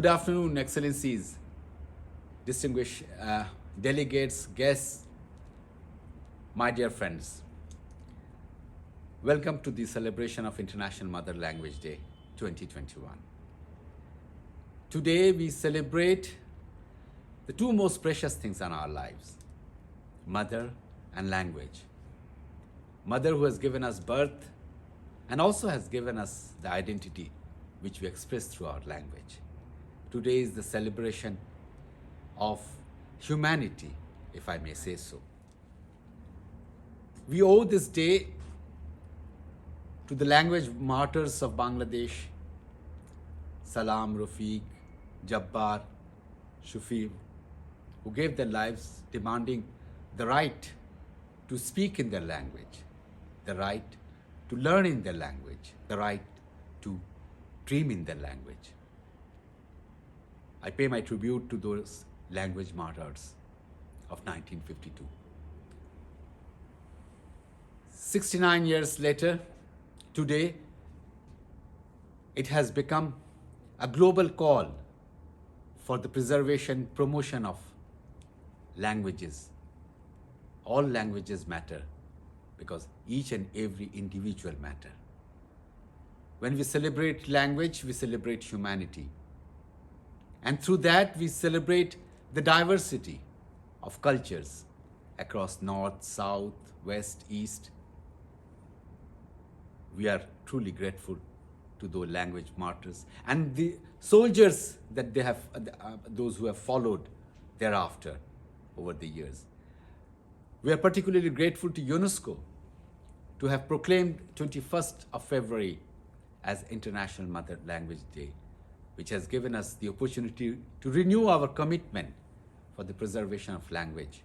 Good afternoon, Excellencies, distinguished delegates, guests, my dear friends. Welcome to the celebration of International Mother Language Day 2021. Today we celebrate the two most precious things in our lives, mother and language. Mother who has given us birth and also has given us the identity which we express through our language. Today is the celebration of humanity, if I may say so. We owe this day to the language martyrs of Bangladesh, Salam, Rafiq, Jabbar, Shufib, who gave their lives demanding the right to speak in their language, the right to learn in their language, the right to dream in their language. I pay my tribute to those language martyrs of 1952. 69 years later, today, it has become a global call for the preservation, promotion of languages. All languages matter because each and every individual matter. When we celebrate language, we celebrate humanity. And through that, we celebrate the diversity of cultures across North, South, West, East. We are truly grateful to those language martyrs and the soldiers that they have, those who have followed thereafter over the years. We are particularly grateful to UNESCO to have proclaimed 21st of February as International Mother Language Day, which has given us the opportunity to renew our commitment for the preservation of language,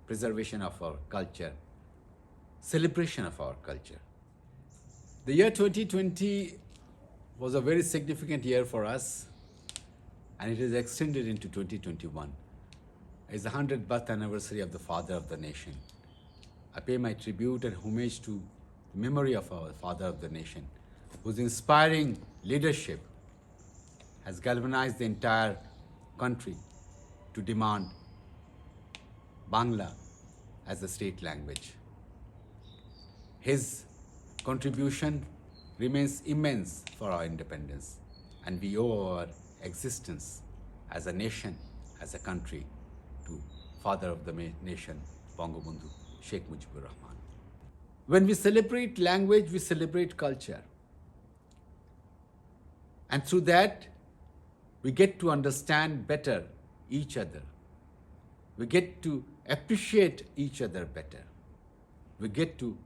preservation of our culture, celebration of our culture. The year 2020 was a very significant year for us, and it is extended into 2021. It's the 100th birth anniversary of the Father of the Nation. I pay my tribute and homage to the memory of our Father of the Nation, whose inspiring leadership has galvanized the entire country to demand Bangla as the state language. His contribution remains immense for our independence, and we owe our existence as a nation, as a country, to Father of the Nation, Bangabandhu Sheikh Mujibur Rahman. When we celebrate language, we celebrate culture. And through that, we get to understand better each other. We get to appreciate each other better. We get to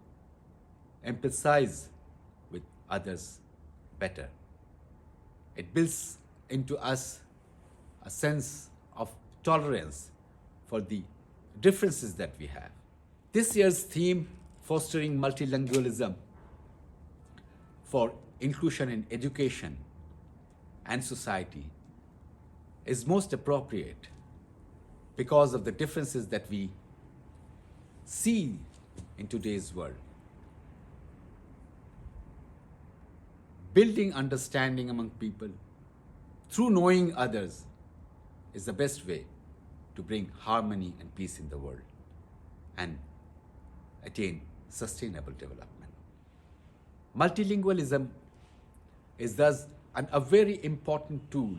empathize with others better. It builds into us a sense of tolerance for the differences that we have. This year's theme, fostering multilingualism for inclusion in education and society, is most appropriate because of the differences that we see in today's world. Building understanding among people through knowing others is the best way to bring harmony and peace in the world and attain sustainable development. Multilingualism is thus a very important tool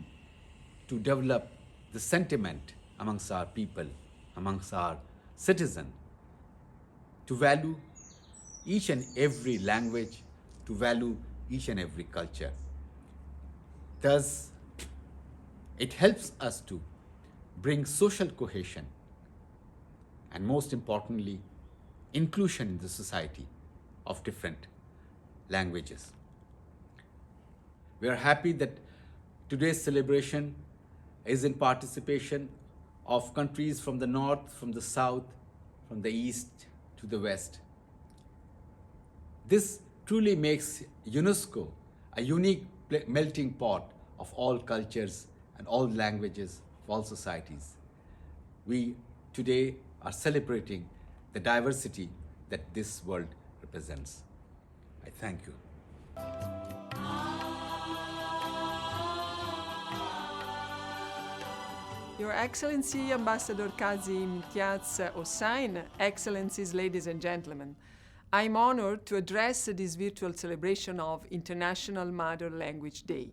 to develop the sentiment amongst our people, amongst our citizens, to value each and every language, to value each and every culture. Thus, it helps us to bring social cohesion and, most importantly, inclusion in the society of different languages. We are happy that today's celebration is in participation of countries from the north, from the south, from the east to the west. This truly makes UNESCO a unique melting pot of all cultures and all languages of all societies. We today are celebrating the diversity that this world represents. I thank you. Your Excellency, Ambassador Kazim Imtiaz Hossain, Excellencies, ladies and gentlemen, I'm honored to address this virtual celebration of International Mother Language Day.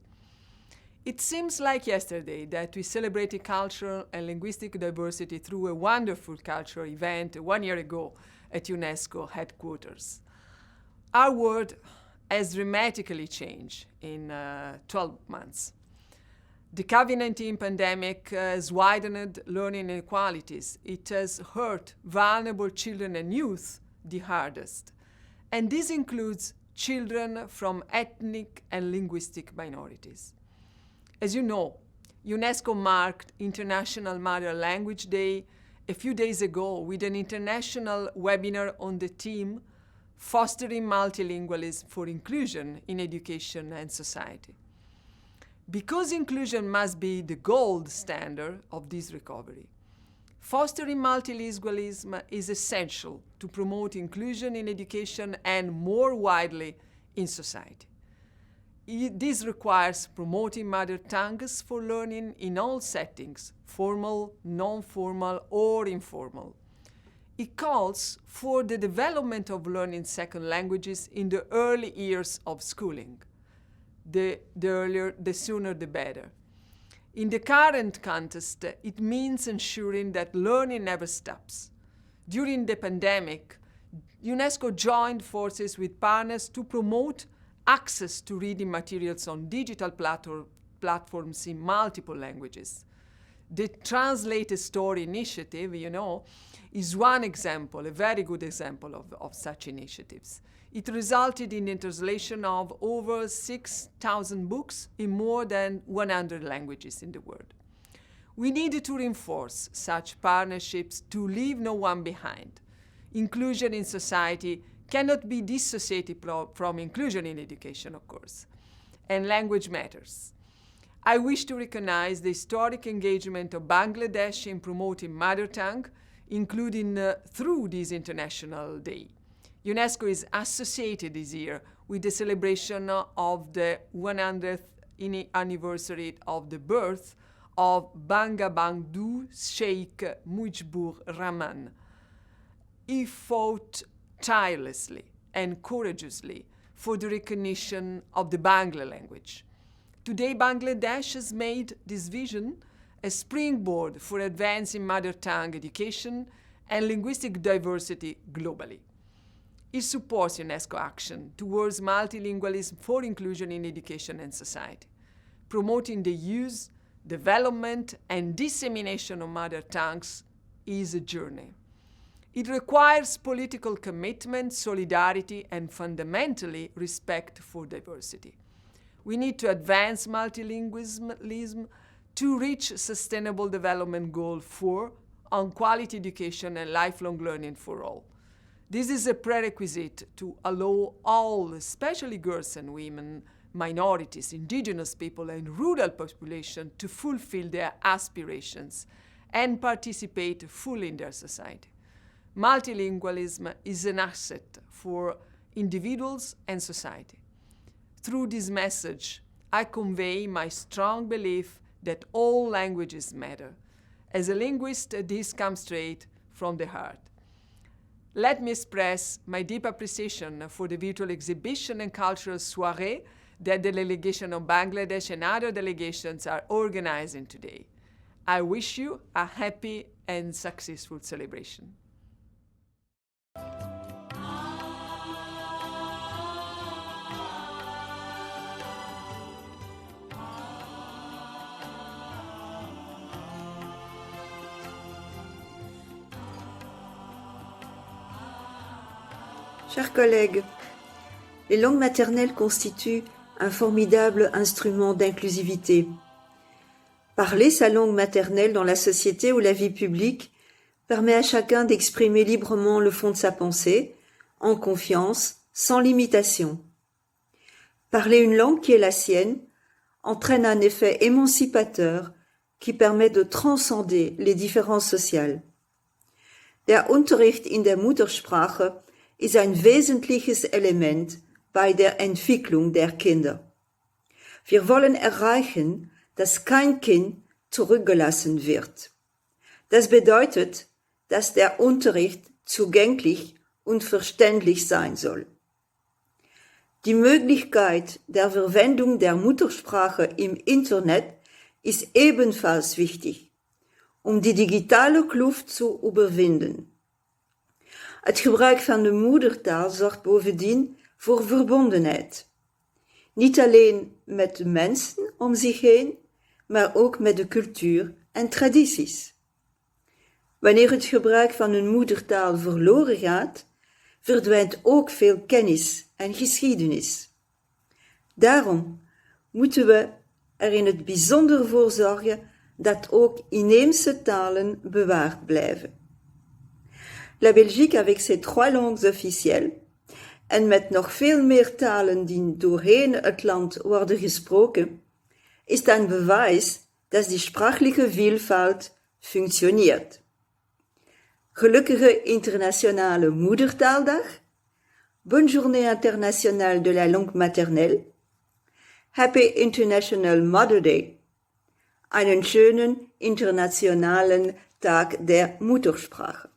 It seems like yesterday that we celebrated cultural and linguistic diversity through a wonderful cultural event 1 year ago at UNESCO headquarters. Our world has dramatically changed in 12 months. The COVID-19 pandemic has widened learning inequalities. It has hurt vulnerable children and youth the hardest. And this includes children from ethnic and linguistic minorities. As you know, UNESCO marked International Mother Language Day a few days ago with an international webinar on the theme Fostering Multilingualism for Inclusion in Education and Society. Because inclusion must be the gold standard of this recovery, fostering multilingualism is essential to promote inclusion in education and more widely in society. This requires promoting mother tongues for learning in all settings, formal, non-formal, or informal. It calls for the development of learning second languages in the early years of schooling. The earlier, the sooner, the better. In the current context, it means ensuring that learning never stops. During the pandemic, UNESCO joined forces with partners to promote access to reading materials on digital platforms in multiple languages. The Translate a Story initiative, is one example, a very good example of such initiatives. It resulted in the translation of over 6,000 books in more than 100 languages in the world. We need to reinforce such partnerships to leave no one behind. Inclusion in society cannot be dissociated from inclusion in education, of course. And language matters. I wish to recognize the historic engagement of Bangladesh in promoting mother tongue, including through this International Day. UNESCO is associated this year with the celebration of the 100th anniversary of the birth of Bangabandhu Sheikh Mujibur Rahman. He fought tirelessly and courageously for the recognition of the Bangla language. Today, Bangladesh has made this vision a springboard for advancing mother tongue education and linguistic diversity globally. It supports UNESCO action towards multilingualism for inclusion in education and society. Promoting the use, development, and dissemination of mother tongues is a journey. It requires political commitment, solidarity, and fundamentally respect for diversity. We need to advance multilingualism to reach Sustainable Development Goal 4 on quality education and lifelong learning for all. This is a prerequisite to allow all, especially girls and women, minorities, indigenous people, and rural population to fulfill their aspirations and participate fully in their society. Multilingualism is an asset for individuals and society. Through this message, I convey my strong belief that all languages matter. As a linguist, this comes straight from the heart. Let me express my deep appreciation for the virtual exhibition and cultural soiree that the delegation of Bangladesh and other delegations are organizing today. I wish you a happy and successful celebration. Chers collègues, les langues maternelles constituent un formidable instrument d'inclusivité. Parler sa langue maternelle dans la société ou la vie publique permet à chacun d'exprimer librement le fond de sa pensée, en confiance, sans limitation. Parler une langue qui est la sienne entraîne un effet émancipateur qui permet de transcender les différences sociales. Der Unterricht in der Muttersprache ist ein wesentliches Element bei der Entwicklung der Kinder. Wir wollen erreichen, dass kein Kind zurückgelassen wird. Das bedeutet, dass der Unterricht zugänglich und verständlich sein soll. Die Möglichkeit der Verwendung der Muttersprache im Internet ist ebenfalls wichtig, om die digitale kluft te overwinnen. Het gebruik van de moedertaal zorgt bovendien voor verbondenheid. Niet alleen met de mensen om zich heen, maar ook met de cultuur en tradities. Wanneer het gebruik van een moedertaal verloren gaat, verdwijnt ook veel kennis en geschiedenis. Daarom moeten we er in het bijzonder voor zorgen dat ook inheemse talen bewaard blijven. La Belgique, avec ses 3 langues officielles, en met nog veel meer talen die doorheen het land worden gesproken, is een bewijs dat die sprachliche Vielfalt functioneert. Gelukkige Internationale Moedertaaldag, Bonne Journée Internationale de la Langue Maternelle, Happy International Mother Day, einen schönen internationalen Tag der Muttersprache.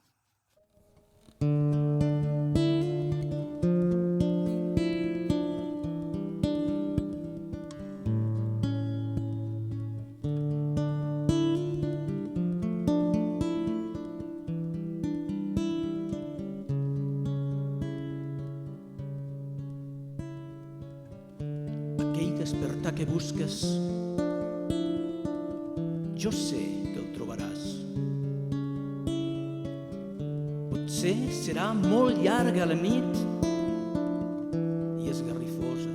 Aquell despertar que busques, jo sé que el trobaràs. Potser serà molt llarga la nit i esgarrifosa.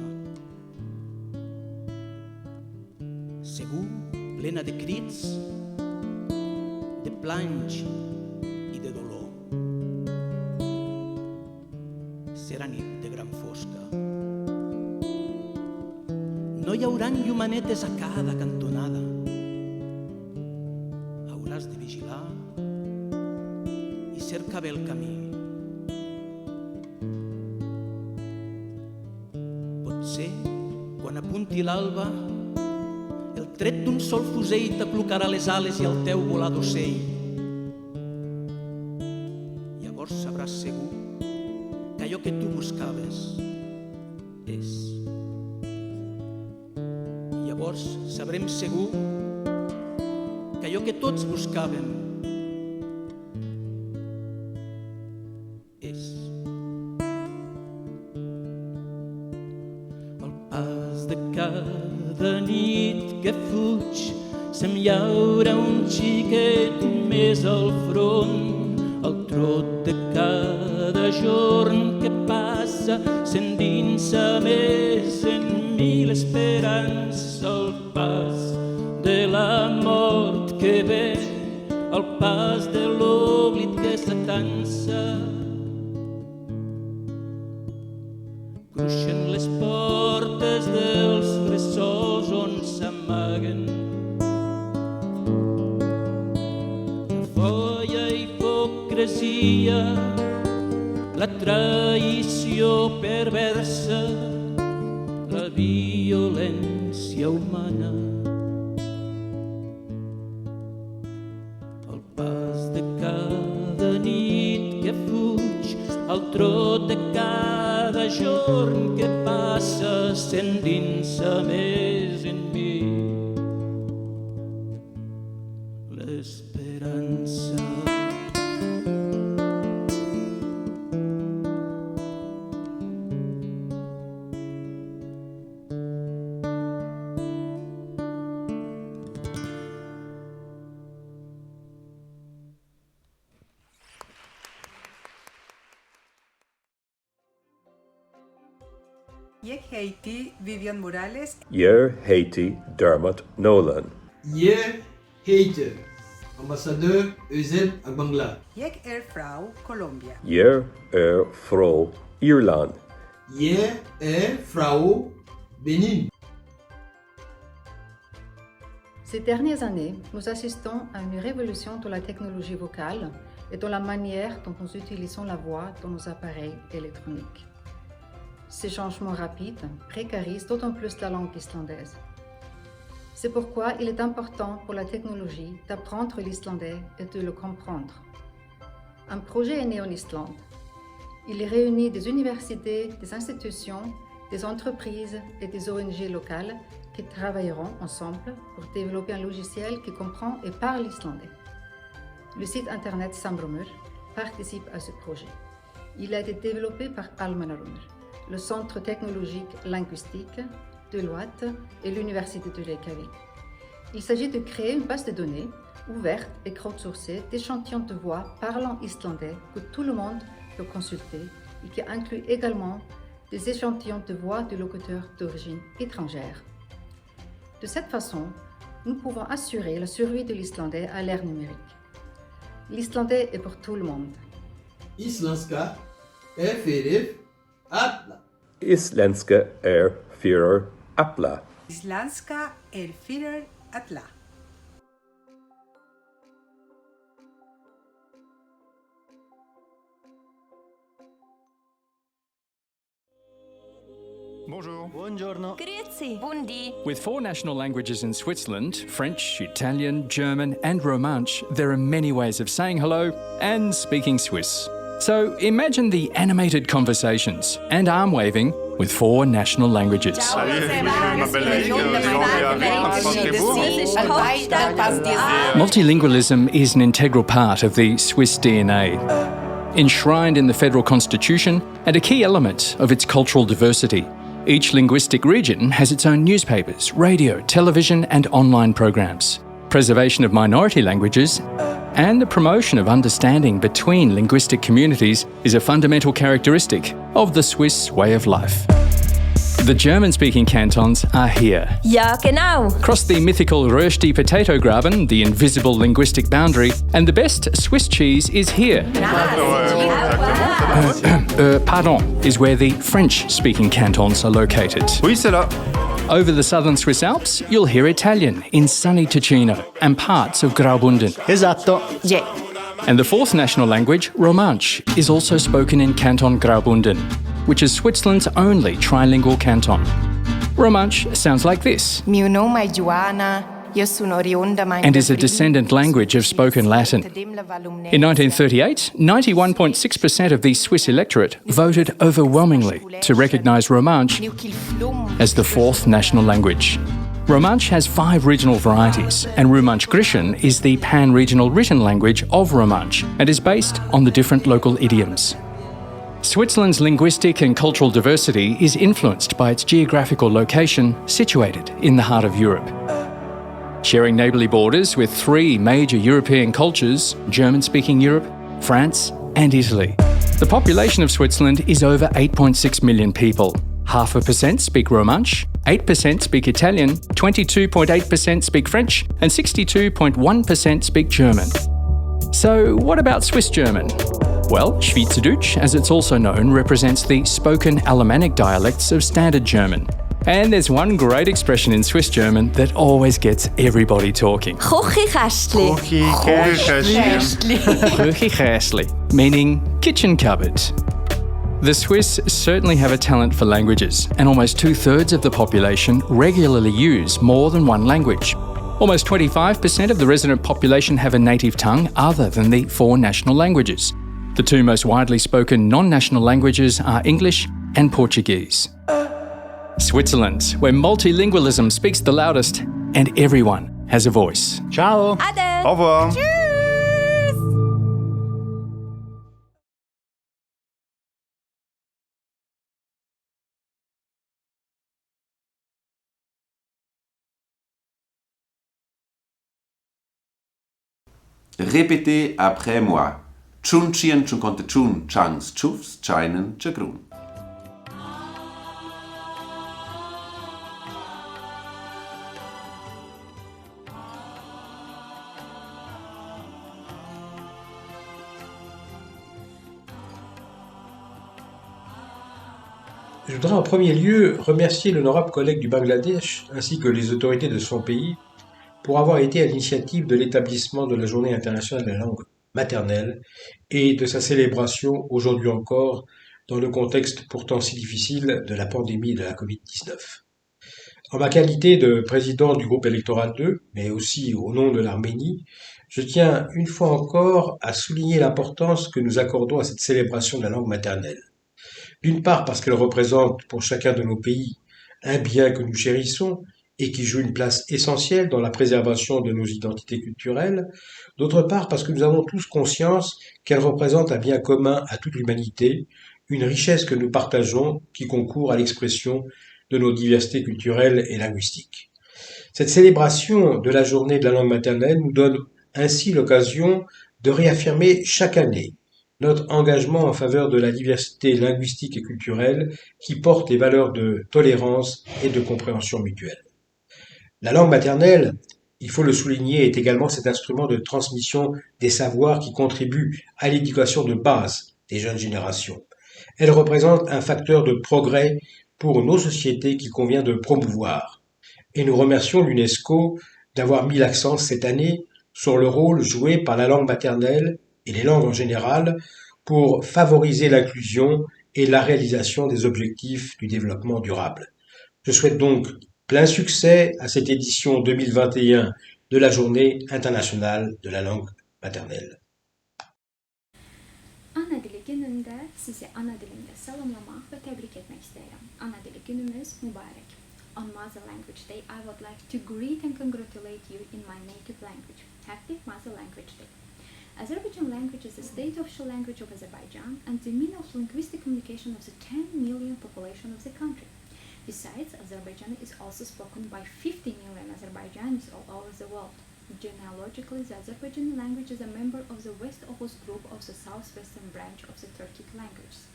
Segur plena de crits, de planys i de dolor. Serà nit de gran fosca. No hi haurà llumanetes a cada cantonada. Hauràs de vigilar i cercar bé el camí. Potser, quan apunti l'alba, el tret d'un sol fusell t'aplucarà les ales i el teu volar d'ocell. Llavors sabràs segur que allò que tu buscaves és. Llavors sabrem segur que allò que tots buscàvem és. Al pas de cada nit que fuig se'm llaura un xiquet més al front. El trot de cada jorn que passa s'endinsa més en mi l'esperança. Al pas de la mort que ve, al pas de l'oblit que s'atansa. Cruixen les portes dels bressols on s'amaguen la folla hipocresia, la traïció perversa, la violència humana. Al pas de cada nit que fuig, al trot de cada jorn que passa s'endinsa més en mi l'esperança. Yek Haiti, Vivian Morales. Yer Haiti, Dermot Nolan. Yer Haiti, ambassadeur Euseb Abangla. Yek Frau, Colombia. Yer Frau, Ierland. Yer Frau, Bénin. Ces dernières années, nous assistons à une révolution de la technologie vocale et de la manière dont nous utilisons la voix dans nos appareils électroniques. Ces changements rapides précarisent d'autant plus la langue islandaise. C'est pourquoi il est important pour la technologie d'apprendre l'islandais et de le comprendre. Un projet est né en Islande. Il réunit des universités, des institutions, des entreprises et des ONG locales qui travailleront ensemble pour développer un logiciel qui comprend et parle islandais. Le site internet Samrumur participe à ce projet. Il a été développé par Almannarumur, le Centre technologique linguistique, Deloitte et l'Université de Reykjavik. Il s'agit de créer une base de données ouverte et crowdsourcée d'échantillons de voix parlant islandais que tout le monde peut consulter et qui inclut également des échantillons de voix de locuteurs d'origine étrangère. De cette façon, nous pouvons assurer la survie de l'islandais à l'ère numérique. L'islandais est pour tout le monde. Islandska fyrir alla. Isländska fyrir alla. Islandska fyrir alla. Bonjour. Buongiorno. Grüezi. Bundi. With 4 national languages in Switzerland, French, Italian, German and Romansh, there are many ways of saying hello and speaking Swiss. So imagine the animated conversations and arm waving with 4 national languages. Multilingualism is an integral part of the Swiss DNA, enshrined in the federal constitution and a key element of its cultural diversity. Each linguistic region has its own newspapers, radio, television and online programs. Preservation of minority languages and the promotion of understanding between linguistic communities is a fundamental characteristic of the Swiss way of life. The German-speaking cantons are here. Ja, genau. Cross the mythical Rösti potato graben, the invisible linguistic boundary, and the best Swiss cheese is here. Pardon, is where the French-speaking cantons are located. Oui, c'est là. Over the southern Swiss Alps, you'll hear Italian in sunny Ticino and parts of Graubünden. Esatto. Yeah. And the 4th national language, Romansh, is also spoken in Canton Graubünden, which is Switzerland's only trilingual canton. Romansh sounds like this. Mio nome è Joana. Io sono orionda And is a descendant language of spoken Latin. In 1938, 91.6% of the Swiss electorate voted overwhelmingly to recognise Romansh as the 4th national language. Romansh has 5 regional varieties, and Romansh Grishan is the pan-regional written language of Romansh and is based on the different local idioms. Switzerland's linguistic and cultural diversity is influenced by its geographical location, situated in the heart of Europe. Sharing neighbourly borders with 3 major European cultures, German-speaking Europe, France and Italy. The population of Switzerland is over 8.6 million people. 0.5% speak Romansh, 8% speak Italian, 22.8% speak French and 62.1% speak German. So what about Swiss German? Well, Schweizerdeutsch, as it's also known, represents the spoken Alemannic dialects of Standard German. And there's one great expression in Swiss German that always gets everybody talking. Küchenkästli. Küchenkästli, meaning kitchen cupboard. The Swiss certainly have a talent for languages, and almost 2/3 of the population regularly use more than one language. Almost 25% of the resident population have a native tongue other than the 4 national languages. The 2 most widely spoken non-national languages are English and Portuguese. Switzerland, where multilingualism speaks the loudest and everyone has a voice. Ciao. Ade. Au revoir. Tschüss. Répétez après moi. Chun chien chun konte chun changs chufs chinen chagrun. Je voudrais en premier lieu remercier l'honorable collègue du Bangladesh ainsi que les autorités de son pays pour avoir été à l'initiative de l'établissement de la Journée internationale de la langue maternelle et de sa célébration aujourd'hui encore dans le contexte pourtant si difficile de la pandémie de la Covid-19. En ma qualité de président du groupe électoral 2, mais aussi au nom de l'Arménie, je tiens une fois encore à souligner l'importance que nous accordons à cette célébration de la langue maternelle. D'une part parce qu'elle représente pour chacun de nos pays un bien que nous chérissons et qui joue une place essentielle dans la préservation de nos identités culturelles, d'autre part parce que nous avons tous conscience qu'elle représente un bien commun à toute l'humanité, une richesse que nous partageons qui concourt à l'expression de nos diversités culturelles et linguistiques. Cette célébration de la journée de la langue maternelle nous donne ainsi l'occasion de réaffirmer chaque année notre engagement en faveur de la diversité linguistique et culturelle qui porte les valeurs de tolérance et de compréhension mutuelle. La langue maternelle, il faut le souligner, est également cet instrument de transmission des savoirs qui contribue à l'éducation de base des jeunes générations. Elle représente un facteur de progrès pour nos sociétés qu'il convient de promouvoir. Et nous remercions l'UNESCO d'avoir mis l'accent cette année sur le rôle joué par la langue maternelle et les langues en général pour favoriser l'inclusion et la réalisation des objectifs du développement durable. Je souhaite donc plein succès à cette édition 2021 de la Journée internationale de la langue maternelle. Ana dili gününde sizi ana dilimde selamlamak ve tebrik etmek isterim. Ana dili günümüz mübarek. On Mother Language Day, I would like to greet and congratulate you in my native language. Happy Mother Language Day. Azerbaijan language is the state official language of Azerbaijan and the mean of linguistic communication of the 10 million population of the country. Besides, Azerbaijani is also spoken by 50 million Azerbaijanis all over the world. Genealogically, the Azerbaijani language is a member of the West Oghuz group of the southwestern branch of the Turkic languages.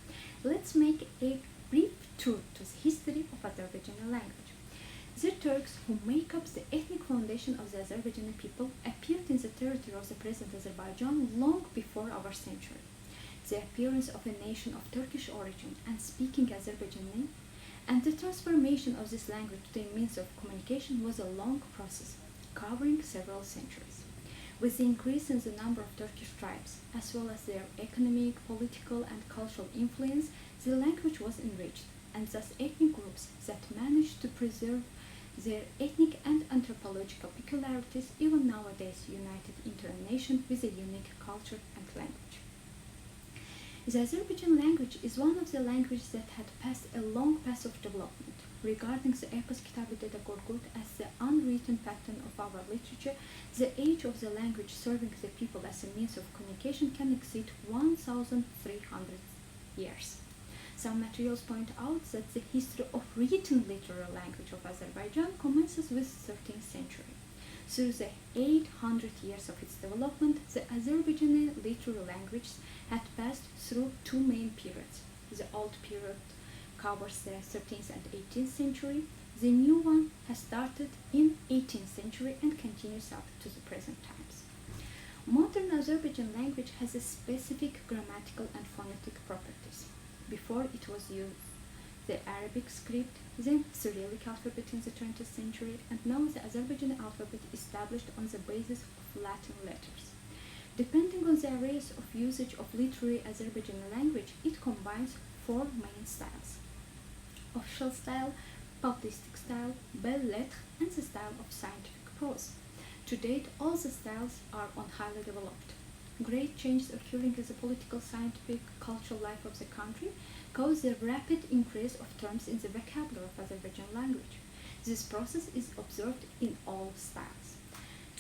Let's make a brief tour to the history of Azerbaijani language. The Turks, who make up the ethnic foundation of the Azerbaijani people, appeared in the territory of the present Azerbaijan long before our century. The appearance of a nation of Turkish origin and speaking Azerbaijani and the transformation of this language to a means of communication was a long process, covering several centuries. With the increase in the number of Turkish tribes, as well as their economic, political, and cultural influence, the language was enriched, and thus ethnic groups that managed to preserve their ethnic and anthropological peculiarities even nowadays united into a nation with a unique culture and language. The Azerbaijan language is one of the languages that had passed a long path of development. Regarding the Epos Kitab-ı Gorgut as the unwritten pattern of our literature, the age of the language serving the people as a means of communication can exceed 1,300 years. Some materials point out that the history of written literary language of Azerbaijan commences with the 13th century. Through the 800 years of its development, the Azerbaijani literary language had passed through two main periods. The old period covers the 13th and 18th century. The new one has started in 18th century and continues up to the present times. Modern Azerbaijan language has a specific grammatical and phonetic properties. Before it was used the Arabic script, then Cyrillic alphabet in the 20th century, and now the Azerbaijani alphabet established on the basis of Latin letters. Depending on the areas of usage of literary Azerbaijani language, it combines four main styles: official style, publicistic style, belles-lettres, and the style of scientific prose. To date, all the styles are highly developed. Great changes occurring in the political, scientific, cultural life of the country cause the rapid increase of terms in the vocabulary of Azerbaijan language. This process is observed in all styles.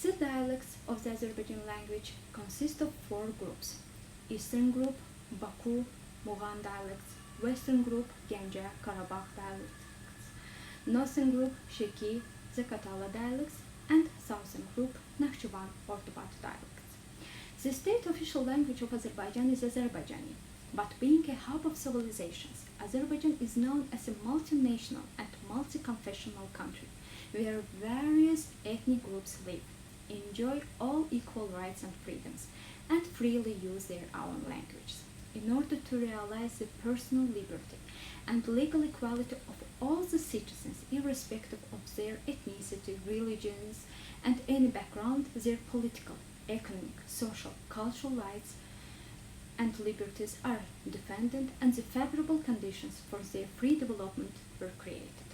The dialects of the Azerbaijan language consist of four groups: Eastern group, Baku, Mugan dialects; Western group, Genge, Karabakh dialects; Northern group, Sheki, Zakatala dialects; and Southern group, Nakhchivan, Ordobat dialects. The state official language of Azerbaijan is Azerbaijani, but being a hub of civilizations, Azerbaijan is known as a multinational and multi-confessional country, where various ethnic groups live, enjoy all equal rights and freedoms, and freely use their own languages. In order to realize the personal liberty and legal equality of all the citizens, irrespective of their ethnicity, religions, and any background, their political, economic, social, cultural rights and liberties are defended, and the favorable conditions for their free development were created.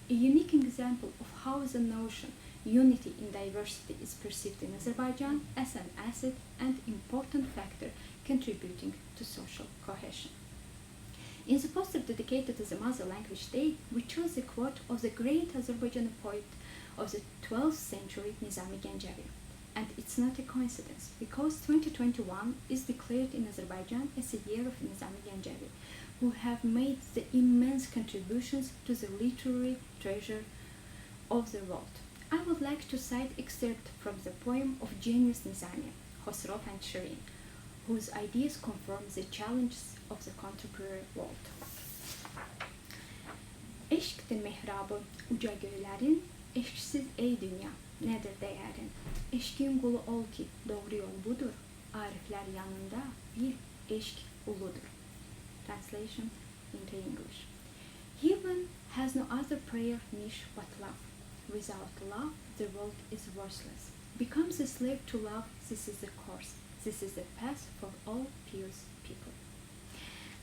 a unique example of how the notion unity in diversity is perceived in Azerbaijan as an asset and important factor contributing to social cohesion. In the poster dedicated to the Mother Language Day, we chose a quote of the great Azerbaijani poet of the 12th century, Nizami Gencevi. And it's not a coincidence, because 2021 is declared in Azerbaijan as a year of Nizami Gencevi, who have made the immense contributions to the literary treasure of the world. I would like to cite excerpt from the poem of genius Nizami, Khosrow and Shirin, whose ideas confirm the challenges of the contemporary world. Eşktir mehrabı uca göylerin, eşksiz ey dünya, nedir değerin? Eşkin kulu ol ki doğru yol budur, arifler yanında bil, eşk uludur. Translation into English. Heaven has no other prayer niche but love. Without love, the world is worthless. Becomes a slave to love, this is the course. This is the path for all pious people.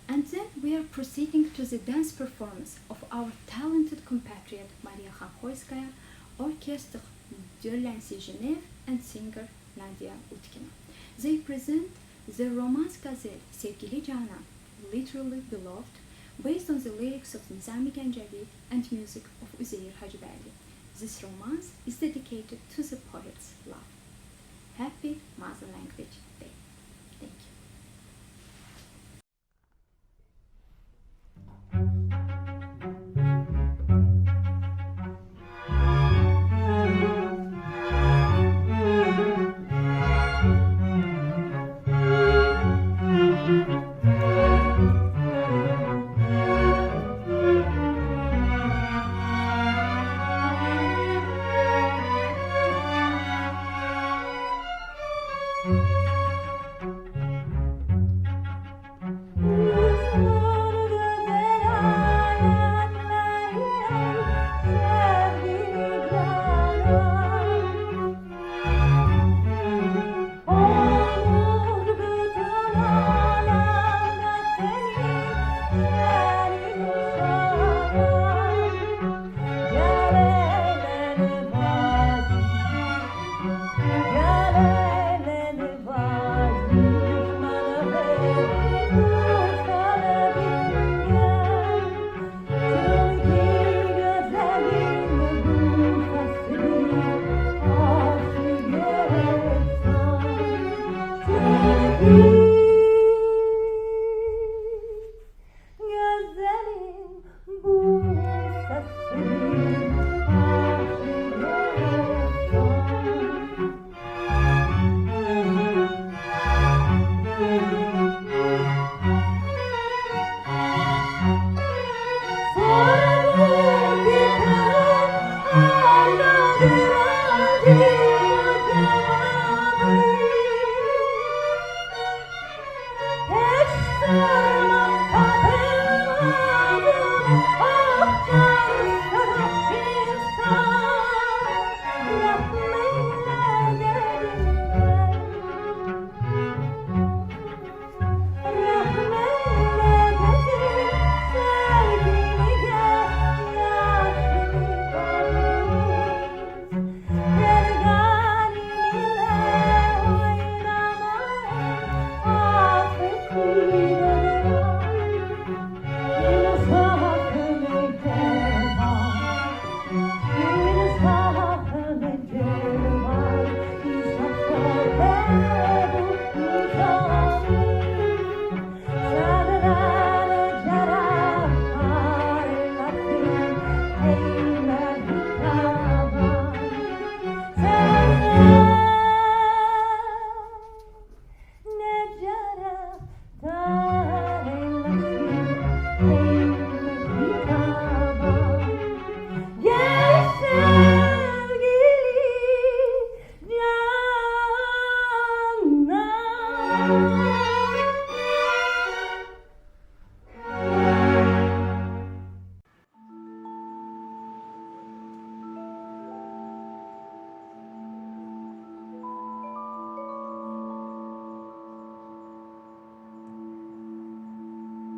And then we are proceeding to the dance performance of our talented compatriot Maria Khankhoyskaya, Orchestre de l'Annecy Genève, and singer Nadia Utkina. They present the romance gazelle Sevgili Canan, literally beloved, based on the lyrics of Nizami Gencevi and music of Üzeyir Hacıbeyli. This romance is dedicated to the poet's love. Happy Mother Language Day. Thank you.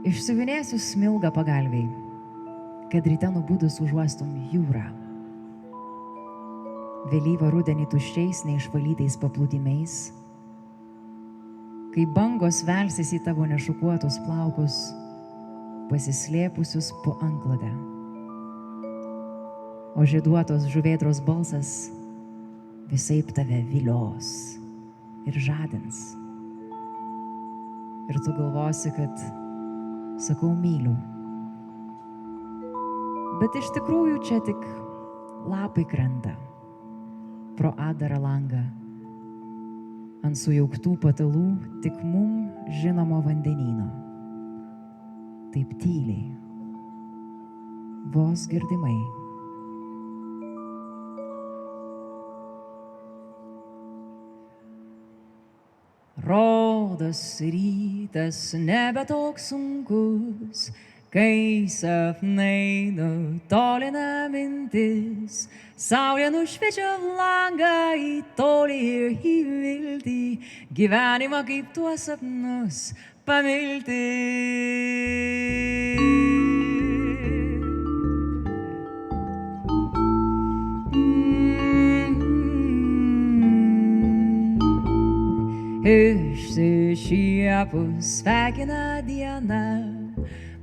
Išsiuvinėsiu smilgą pagalviai, kad ryte nubudus užuostum jūrą. Vėlyvą rudenį tuščiais, neišvalytais paplūdimiais, kai bangos velsis į tavo nešukuotus plaukus, pasislėpusius po antklodę. O žieduotos žuvėdros balsas visaip tave vilios ir žadins. Ir tu galvosi, kad sakau myliu. Bet iš tikrųjų čia tik lapai krenta pro atdarą langą, ant sujauktų patalų tik mum žinomo vandenyno. Taip tyliai, vos girdimai. Rodos rytas nebe toks sunkus, kai sapnai nutolina mintis. Saulė nušviečia langą į tolį ir į viltį, gyvenimą kaip tuos sapnus pamilti. Išsišiepus sveikina diena,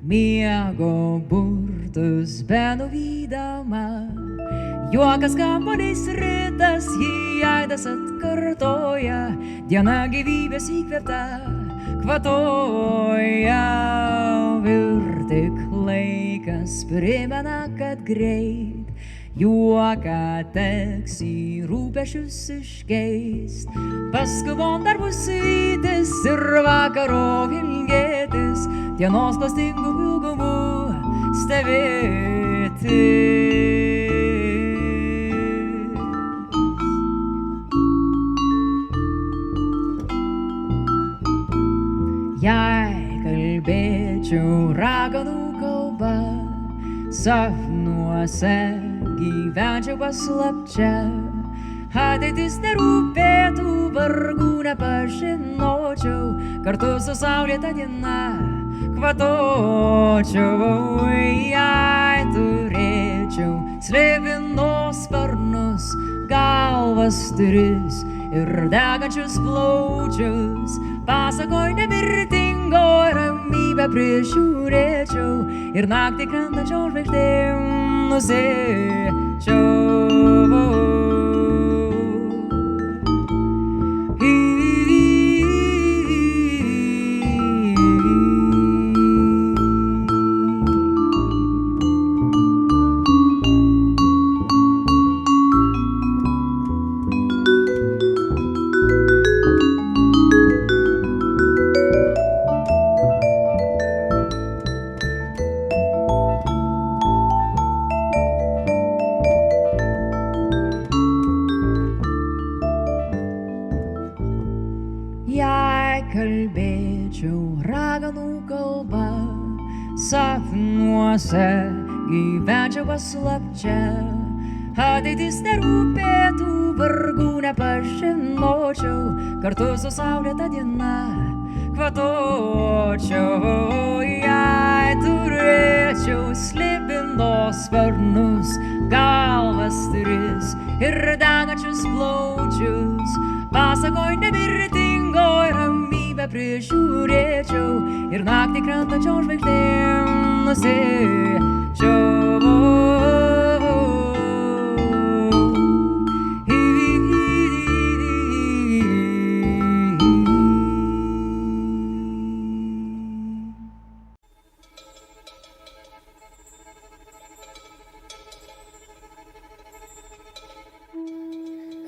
miego burtus benuvydama. Juokas kamuolys ritas, jį aidas atkartoja, diena gyvybės įkvėpta kvatoja. Ir tik laikas primena, kad greit juoką teks į rūpešius iškeist. Paskubon dar bus vytis ir vakaro ilgėtis, dienos klastingų ilgumų stebėti. Jei kalbėčiau raganų kalba, sapnuose gyvenčiau paslapčia, ateitis nerūpėtų, vargų nepažinočiau, kartu su saulėta diena kvatočiau. Jei turėčiau slėpinos sparnus, galvas tris ir degančius plaučius, pasakoj nemirtingo ramybę prižiūrėčiau ir naktį krentančiom žvaigždėm nusėčiau. Kalbėčiau raganų kalba, sapnuose gyvenčiau paslapčia, ateitis nerūpėtų, vargų nepažinočiau, kartu su saulėta diena kvatočiau. Jei turėčiau slėpinos sparnus, galvas tris ir degančius plaučius, pasakoj nemirtingo ramybę prižiūrėčiau ir naktį krentančiom žvaigždėm nusėčiau.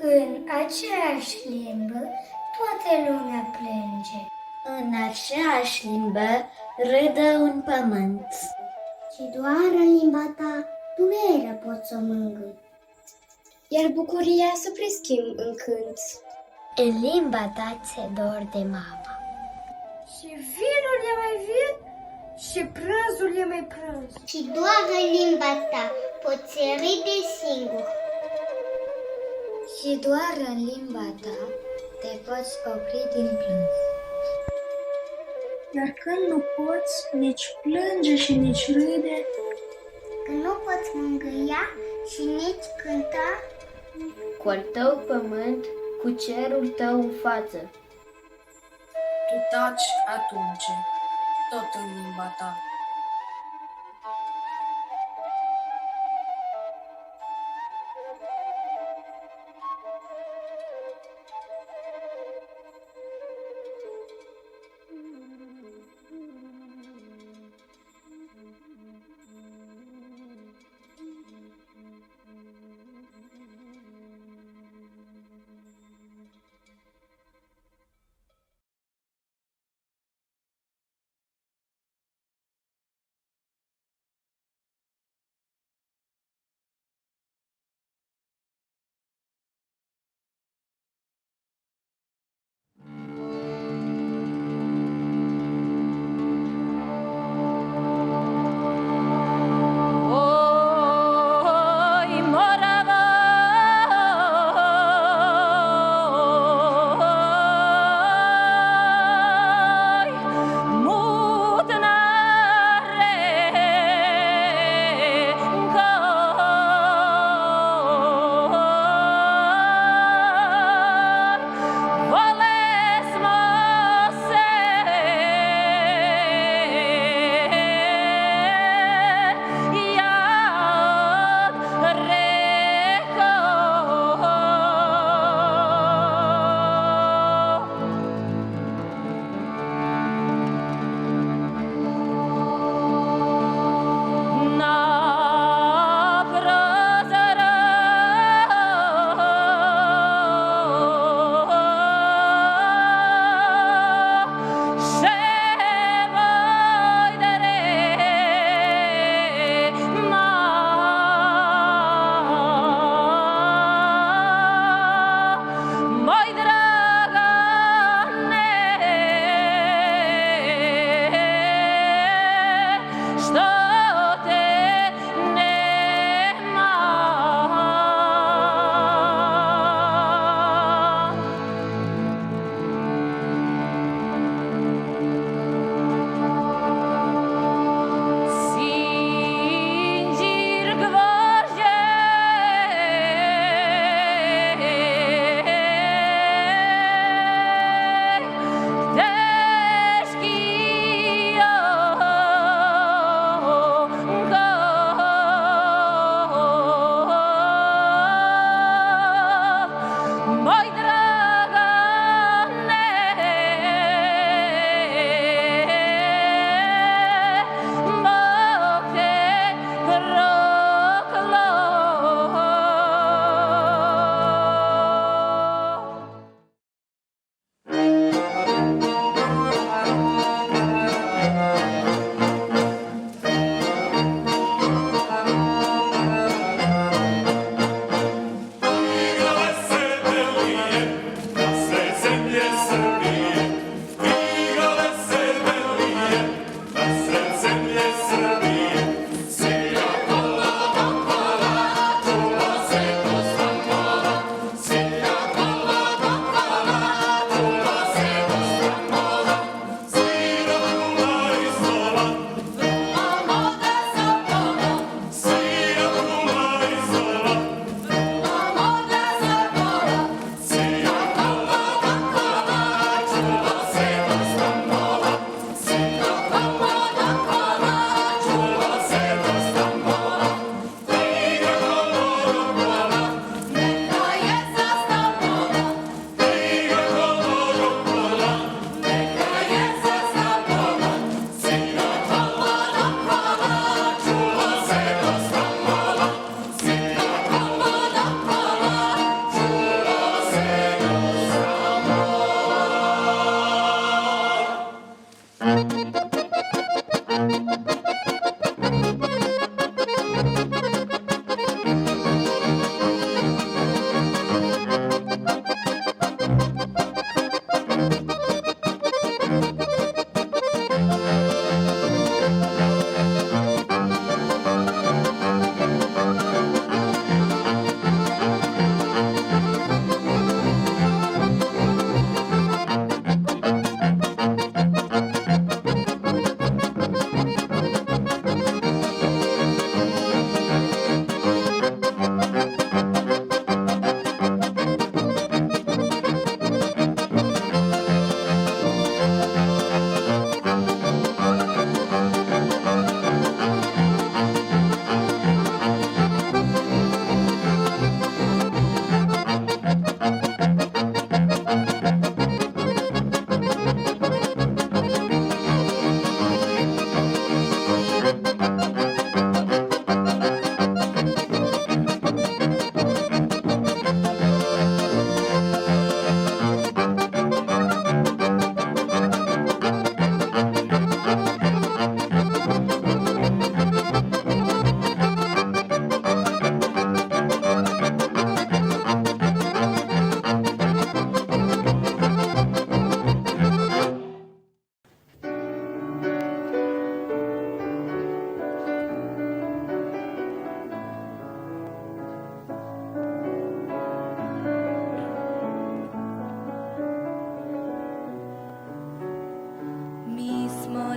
În aceeași limbă, toată lumea plânge. În aceeași limbă, râdă un pământ. Și doar în limba ta, durerea poți să mângâi. Iar bucuria să preschimb în cânt. În limba ta ți-e dor de mama. Și vinul e mai vin și prânzul e mai prânz. Și doar în limba ta poți râde singur. Și doar în limba ta te poți opri din plâns. Iar când nu poți nici plânge și nici râde, Când nu poți mângâia și nici cânta cu al tău pământ, cu cerul tău în față. Tu taci atunci, tot în limba ta.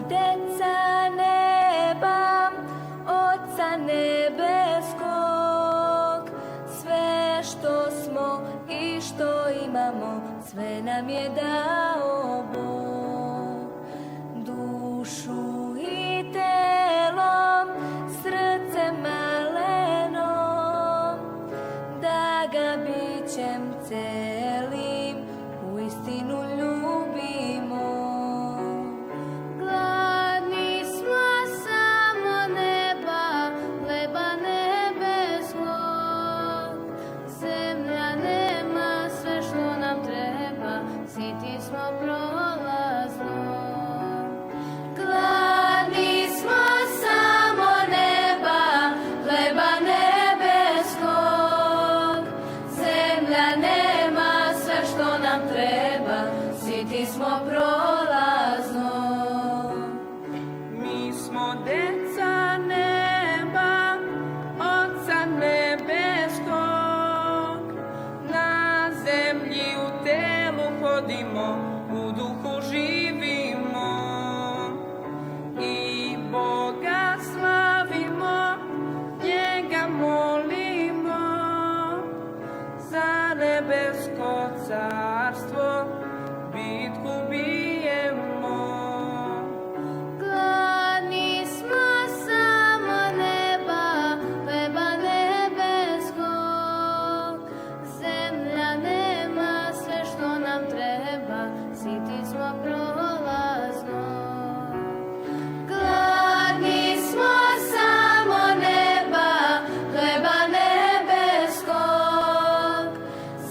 deca neba, Oca nebeskog, sve što smo i što imamo, sve nam je dao Bog. Dušu i telom, srcem malenom, da ga bićem celim u istinu ljubimo. Gladni smo samo neba, hleba nebeskog, zemlja nema sve što nam treba, siti smo prolazno. Gladni smo samo neba, hleba nebeskog, zemlja nema sve što nam treba, siti smo prolazno. Mi smo deca neba, Oca nebeskog, na zemlji u telu hodimo, u duhu živimo i Boga slavimo, njega molimo, za nebesko carstvo bitku bijemo. Gladni smo samo neba, hleba nebeskog, zemlja nema sve što nam treba, siti smo prolazno. Gladni smo samo neba, hleba nebeskog,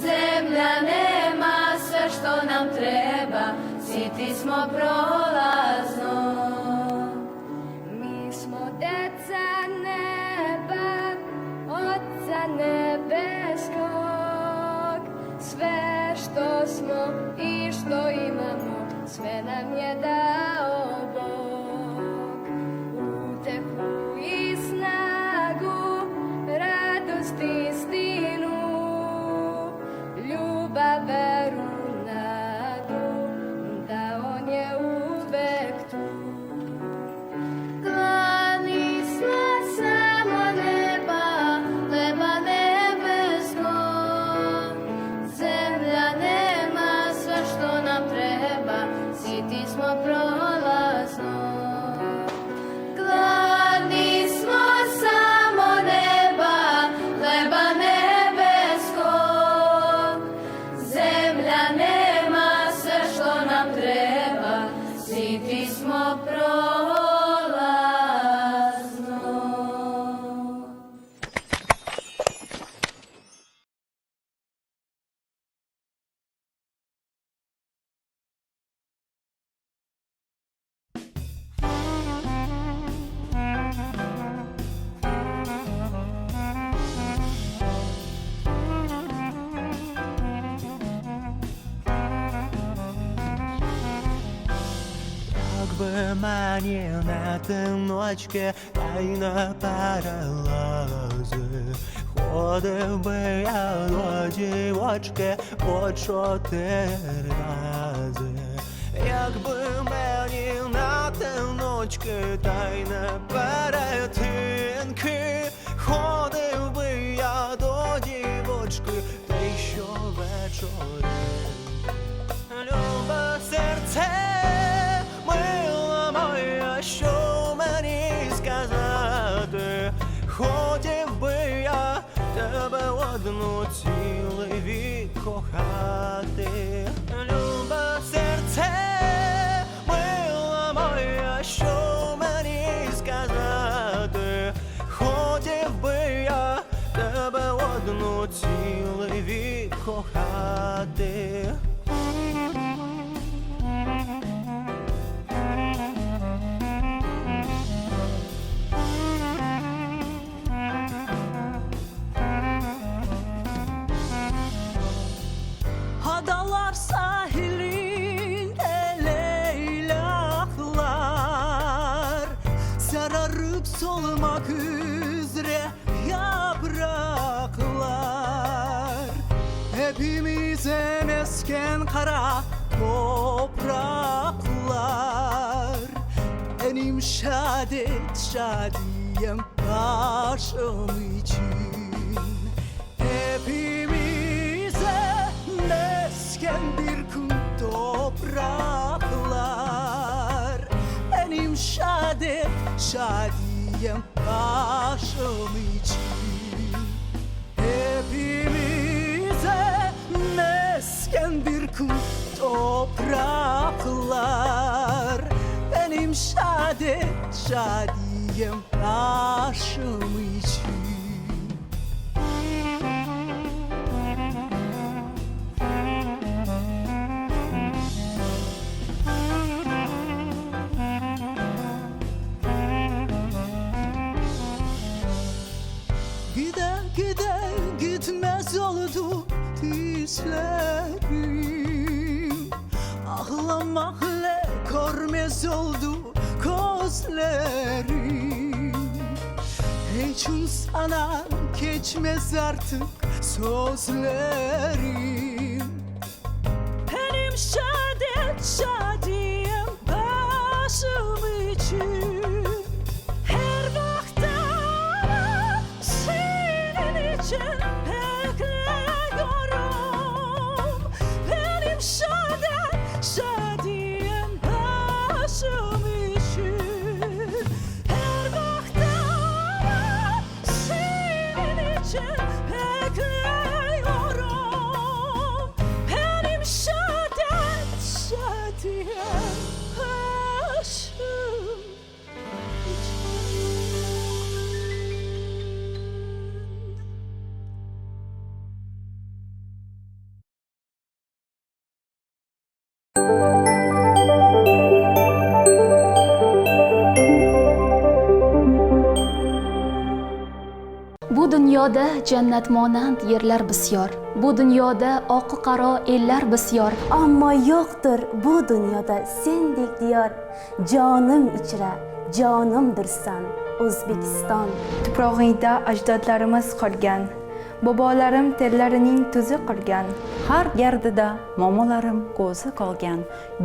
zemlja nema sve što nam treba, siti smo prolazno. Mi smo deca neba, Oca nebeskog, sve što smo i što imamo, sve nam je dao Bog. Utehu i snagu, radost i istinu, ljubav, veru, nadu, da On je uvek tu. Gladni smo samo neba, hleba nebeskog, zemlja nema sve što nam treba, siti smo prolazno. Gladni smo samo neba, hleba nebeskog, zemlja nema sve što nam treba, siti smo prolazno. Якби мені на тиночки та й на перелази, ходив би я до дівочки по 4 рази. Якби мені на тиночки та й на перетинки, ходив би я до дівочки та й щовечора. Любе серце, мила моя, що мені сказати? Хотів би я тебе одну цілий вік кохати. Любе серце, мила моя, що мені сказати? Хотів би я тебе одну цілий вік кохати. Adalar sahilinde leylaklar, sararıp solmak üzere yapraklar. Hepimizin esken kara topraklar, benim şadiyem başım için. Hepimize mesken bir kum topraklar. Benim şadiyem başım için. Hepimize mesken bir kum topraklar. Benim şadiyem başım için. Gide gitmez oldu dizlerim. Ağlamakla görmez oldu gözlerim. Hiç sana geçmez artık sözlerim. Benim şadiyem başım için. Her vaktim senin için bekliyorum. Benim şadiyem başım için. Her vaktim senin için bekliyorum. Benim şadiyem başım. Bu dunyoda jannatmonand yerlar bisyor. Bu dunyoda oqi qaro ellar bisyor. Ammo yo'qdir bu dunyoda sendek diyor. Jonim ichra, jonimdirsan O'zbekiston. Tuprog'ingda ajdodlarimiz qolgan. Bobolarim terlarining tuzi qolgan. Har gardida momolarim ko'zi qolgan.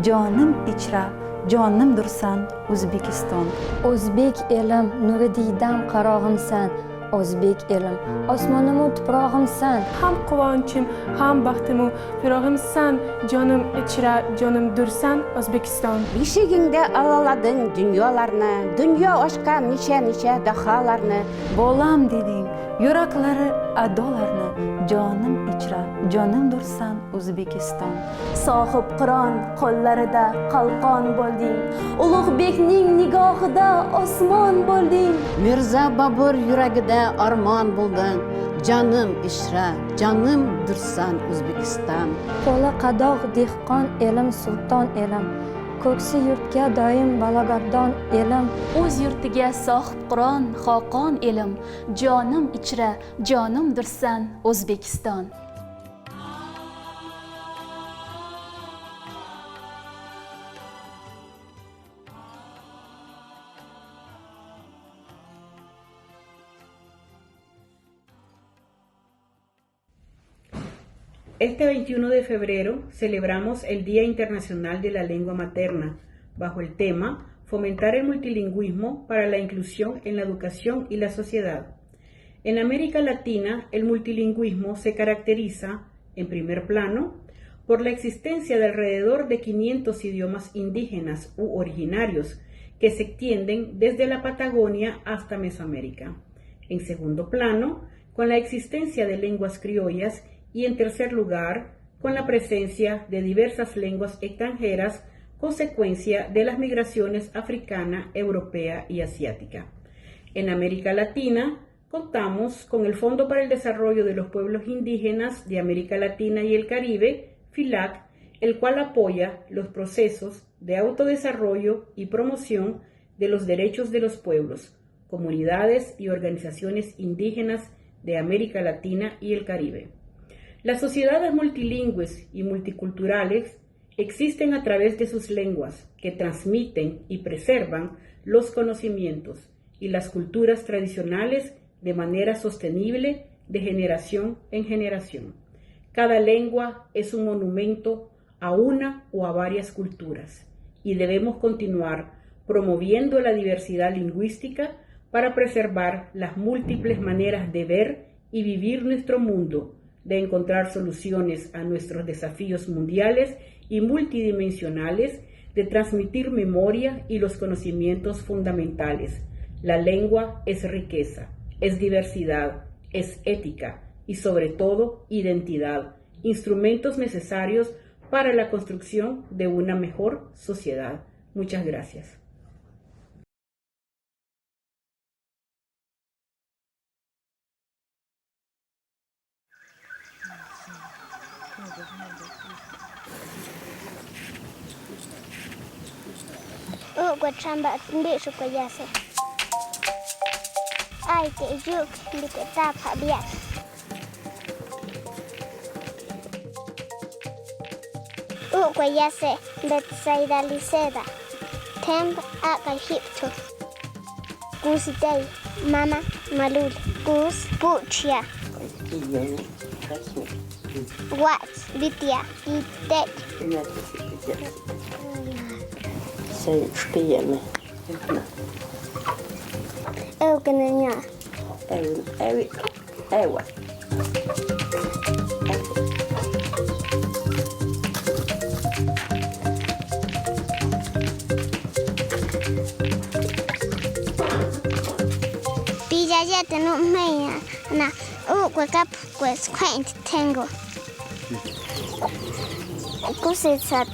Jonim ichra, jonimdirsan O'zbekiston. O'zbek elim nuri diydam qarog'imsan. O'zbek elim osmonimu tuprog'imsan. Ham quvonchim, ham baxtimu firog'imsan. Jonim ichra, jonimdirsan O'zbekiston. Beshigingda alolading dunyolarni, dunyo oshgan nicha daholarni. Bolam deding yuraklari adolarni. Jonim ichra, jonimdirsan O'zbekiston. Sohib Qur'on qo'llarida qalqon bo'lding. Ulug'bekning nigohida osmon bo'lding. Mirza Bobur yuragida armon bulding. Jonim ichra, jonimdirsan O'zbekiston. Qo'li qadoq dehqon elim sulton elim. Ko'ksi yurtga doim balogardon elim. O'z yurtiga sohib Qur'on xoqon elim. Jonim ichra, jonimdirsan O'zbekiston. Este 21 de febrero celebramos el Día Internacional de la Lengua Materna, bajo el tema Fomentar el multilingüismo para la inclusión en la educación y la sociedad. En América Latina, el multilingüismo se caracteriza, en primer plano, por la existencia de alrededor de 500 idiomas indígenas u originarios que se extienden desde la Patagonia hasta Mesoamérica. En segundo plano, con la existencia de lenguas criollas y en tercer lugar, con la presencia de diversas lenguas extranjeras, consecuencia de las migraciones africana, europea y asiática. En América Latina, contamos con el Fondo para el Desarrollo de los Pueblos Indígenas de América Latina y el Caribe, FILAC, el cual apoya los procesos de autodesarrollo y promoción de los derechos de los pueblos, comunidades y organizaciones indígenas de América Latina y el Caribe. Las sociedades multilingües y multiculturales existen a través de sus lenguas, que transmiten y preservan los conocimientos y las culturas tradicionales de manera sostenible de generación en generación. Cada lengua es un monumento a una o a varias culturas y debemos continuar promoviendo la diversidad lingüística para preservar las múltiples maneras de ver y vivir nuestro mundo, de encontrar soluciones a nuestros desafíos mundiales y multidimensionales, de transmitir memoria y los conocimientos fundamentales. La lengua es riqueza, es diversidad, es ética y sobre todo identidad, instrumentos necesarios para la construcción de una mejor sociedad. Muchas gracias. Guachamba mbisho kwa yase. Ai te juk mbite tapa biak. Kwa yase Betsaida Liseda. Temp aka Egipto. Gusitei mama malul. Gus buchia. What bitia itet. Sei spieme. Eu que nenhum. Eu. Pilla ya te no meia na cuacap pues quaint tengo. Kusitsat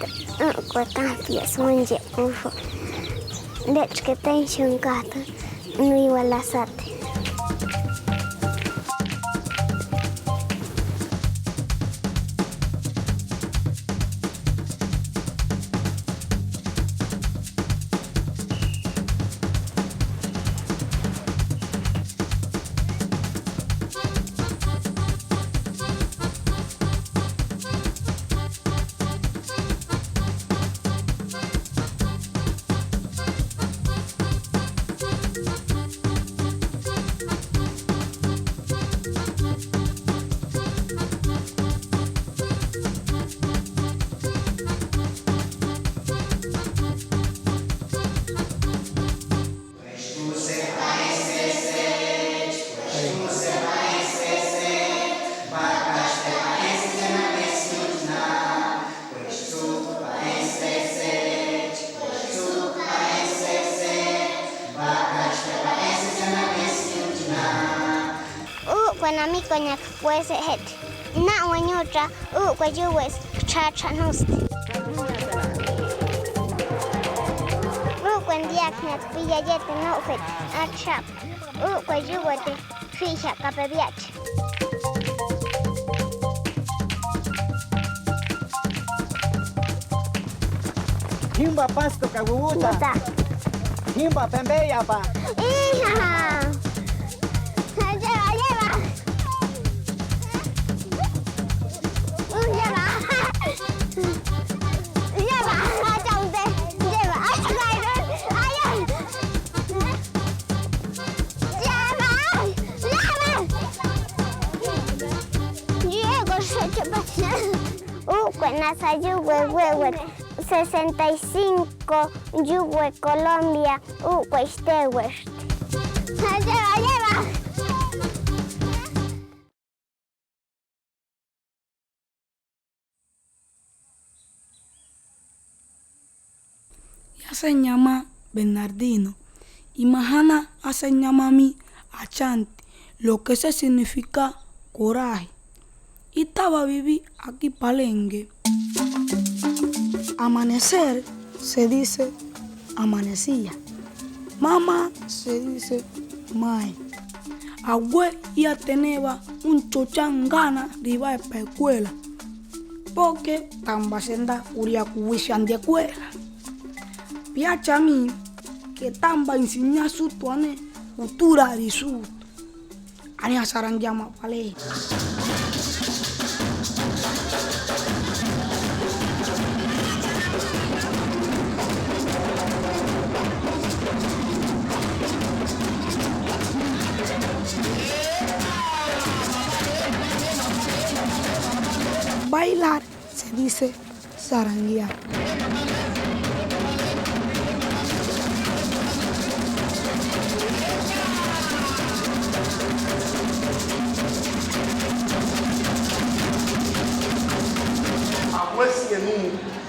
cuacampias munje ufo. Dech que tension gata no igual a sate. When I make cognac, where's it head? Not when you're dry, where you was, cha nost. When the acne, be a jet and outfit, a chap. Where you were the fish at Capabiat. Himba pasto kaguuta. Himba pembeya pa. Nasa Yuwe 65 Yuwe Colombia Estewest. Lleva. Ya se llama Bernardino y Mahana se llama mi Achanti, lo que se significa coraje. Y estaba viví aquí Palenque. Amanecer se dice amanecía. Mamá se dice mae. Abue ya tenía un chochán gana de ir a la escuela. Porque tamba senda uriacuishan de escuela. Piacha a mí que tamba enseñar su tuane cultura de su. Ani asaran llama pale. Bailar se dice zaranguear.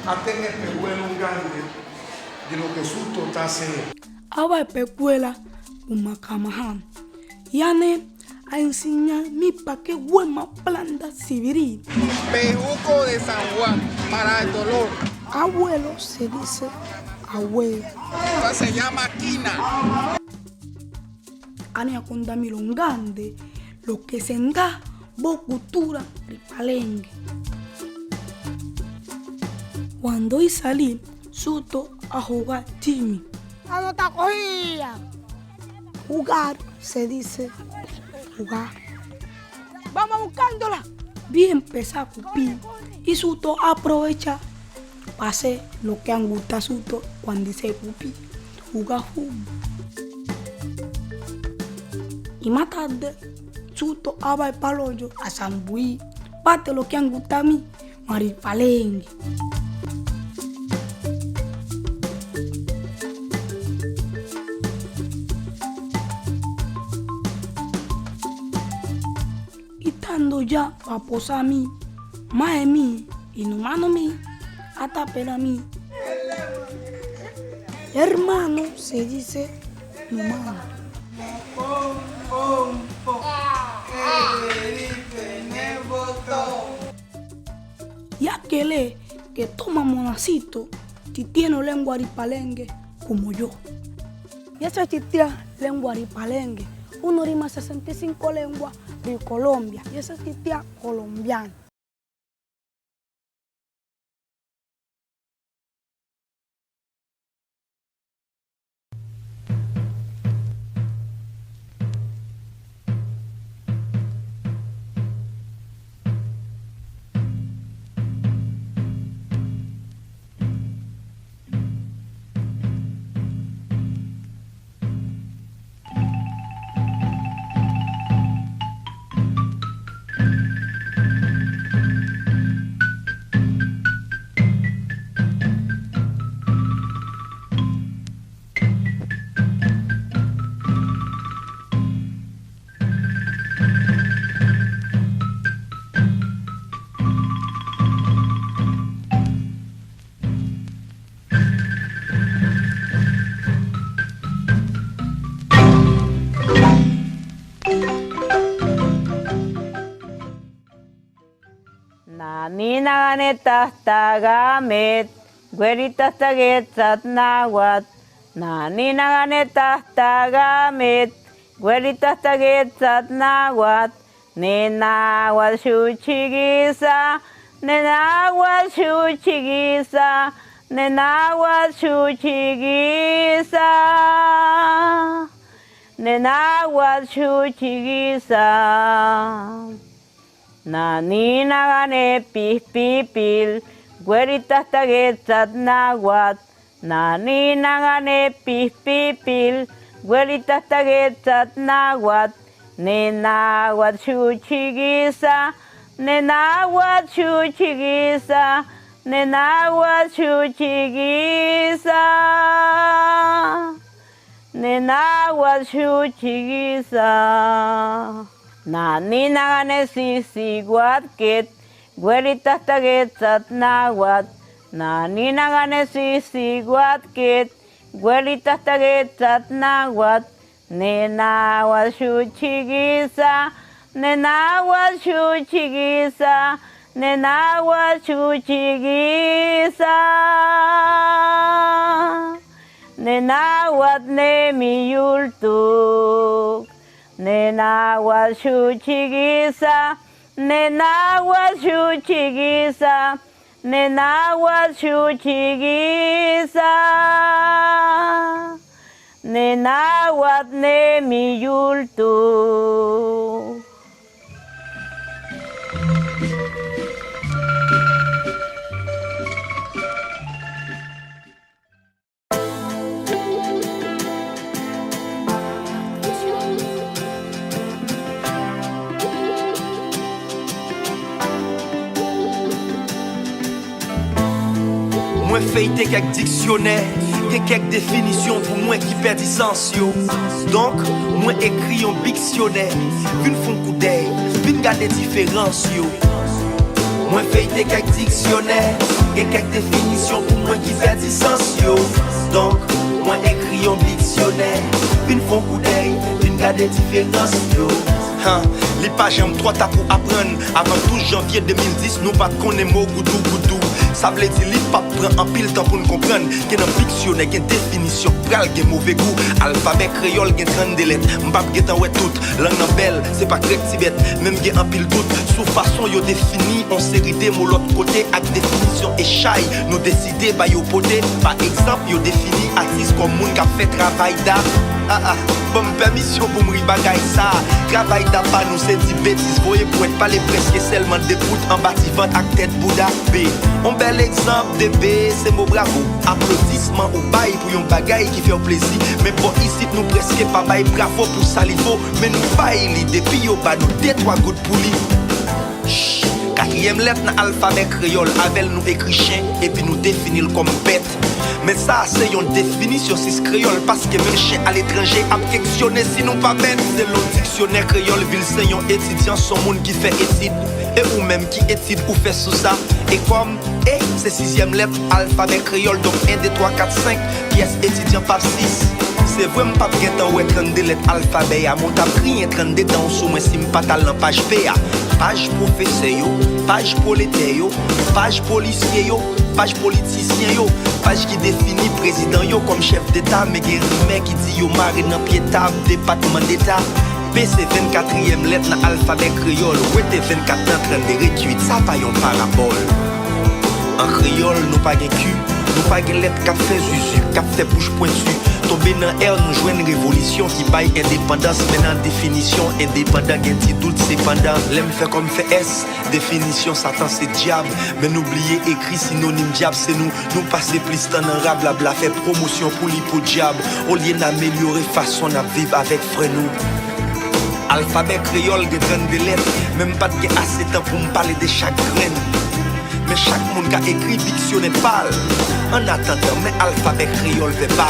atenge pehuelo ngande de lo que susto tase. Aba pecuela umakamaham. Yane a enseñar mi pa que buena planta civiril. Pejuco de San Juan para el dolor. Abuelo se dice abuelo. Esa se llama quina. Ania con damilongande, lo que se da bo cultura ripalengue. Cuando y salí, suto a jugar Timmy. ¡Anota cogía! Jugar se dice jugar. Vamos buscándola. Bien empezar a cupir y suto aprovecha para hacer lo que han gustado suto cuando dice cupir. Jugar fútbol. Y más tarde, suto aba el paloyo a Sambuí. Parte lo que han gustado a mí, maripalengue. Y estando ya a posar a mí, más de mí y no mano mí, hasta pena a mí. Hermano se dice no mano. Y aquel que toma monacito, si tiene lengua ripalengue como yo. Y esa chitia lengua ripalengue, uno rima 65 lenguas de Colombia, y esa chitia colombiana. Nina ganeta tagamet, güeritas taguetzat nahuat. Nina ganeta tagamet, güeritas taguetzat nahuat. Nenahuat chuchiguisa, nenahuat chuchiguisa, nenahuat chuchiguisa. Nenahuat chuchiguisa. Nanina gane pipil, güeritas taguetzat nahuat. Nanina gane pipil, güeritas taguetzat nahuat. Nenahuat chuchiguisa, nenahuat chuchiguisa, nenahuat chuchiguisa. Nenahuat chuchiguisa. Nanina gane sisiguat ket, güeritas taguetzat nahuat. Nanina gane sisiguat ket, güeritas taguetzat nahuat. Nenahuat chuchiguisa, nenahuat chuchiguisa, nenahuat chuchiguisa. Nenahuat nemiyultuk. Nenahuat chuchiguisa, nenahuat chuchiguisa, nenahuat chuchiguisa. Nenahuat nemiyultuk. Moi feuilleté quelques dictionnaires, quelques définitions pour moi qui perdent sens yo. Donc, moi écrit un dictionnaire, une fond coup d'œil, une garde différence yo. Moi feuilleté quelques dictionnaires, Gen quelques définitions pour moi qui fait du sens yo. Donc, moi écrit un dictionnaire. Vin font coup d'œil, vin garder différence yo. Les pages j'aime 3 tas pour apprendre. Avant 12 janvier 2010, nous pas connaître mot goudou goudou. Ça veut dire li pas prend en pile temps pour nous comprendre. Qu'il dans dictionnaire, qu'il définition, pral, qu'il mauvais goût. Alphabet créole, qu'il 32 lettres. M'pap qu'il ouais tout. Langue en belle, c'est pas grec tibet. Même qu'il en pile doute. Sous façon yo défini, on série de mots l'autre côté. Avec définition échaille, nous décider bah yo poté. Par exemple, yo défini artiste comme moun qui a fait travail d'art. Bonne permission pour me bagay ça. Travail d'abord nous c'est dit bêtises. Voyez pour être pas les presque seulement des poutres en bâtiment avec tête Bouddha B. Un bel exemple de B, c'est mon bravo. Applaudissements au bail pour un bagay qui fait plaisir. Mais pour ici nous presque pas bail bravo pour salivo. Mais nous bail l'idée depuis au bas nous détruit gouttes pour lui. 4e lettre dans l'alphabet créole. Avec nous écrit chien et puis nous définir comme bête. Mais ça c'est une définition si créole. Parce que même chien à l'étranger a questionné si nous pas bête. C'est le dictionnaire créole. Ville c'est un étudiant son monde qui fait étude. Et ou même qui étude ou fait sous ça. Et comme c'est 6e lettre alphabet créole. Donc 1, 2, 3, 4, 5 pièces étudiant par 6. C'est vraiment pas bien tant ouais 32 lettres alphabet. À mon table rien 32 dans sous moi si m'pas talent page PA. Page professeur yo, page prolétaire yo, page policier yo, page politicien yo, page qui définit président yo comme chef d'état. Mais guérimé qui dit yo maré dans pied table département d'état. P c'est 24e lettre dans alphabet créole. Ouais t'es 24 en train de réduire, ça pas yon parabole. En créole nous pas gen cul, nous pas gen lettre cap fait zuzu, cap fait bouche pointue. Tomber dans air nous joindre une révolution qui baille indépendance. Maintenant définition indépendant gen ti doute cependant. L'aime fait comme fait S, définition Satan c'est diable. Mais n'oubliez écrit synonyme diable c'est nous. Nous passer plus temps en rap blabla fait promotion pour l'hypo diable. Au lieu d'améliorer façon à vivre avec frère nous. Alphabet créole de 32 lettres. Même pas de assez temps pour me parler de chaque graine. Mais chaque monde qui a écrit dictionnaire parle. En attendant, mais alphabet créole verbal.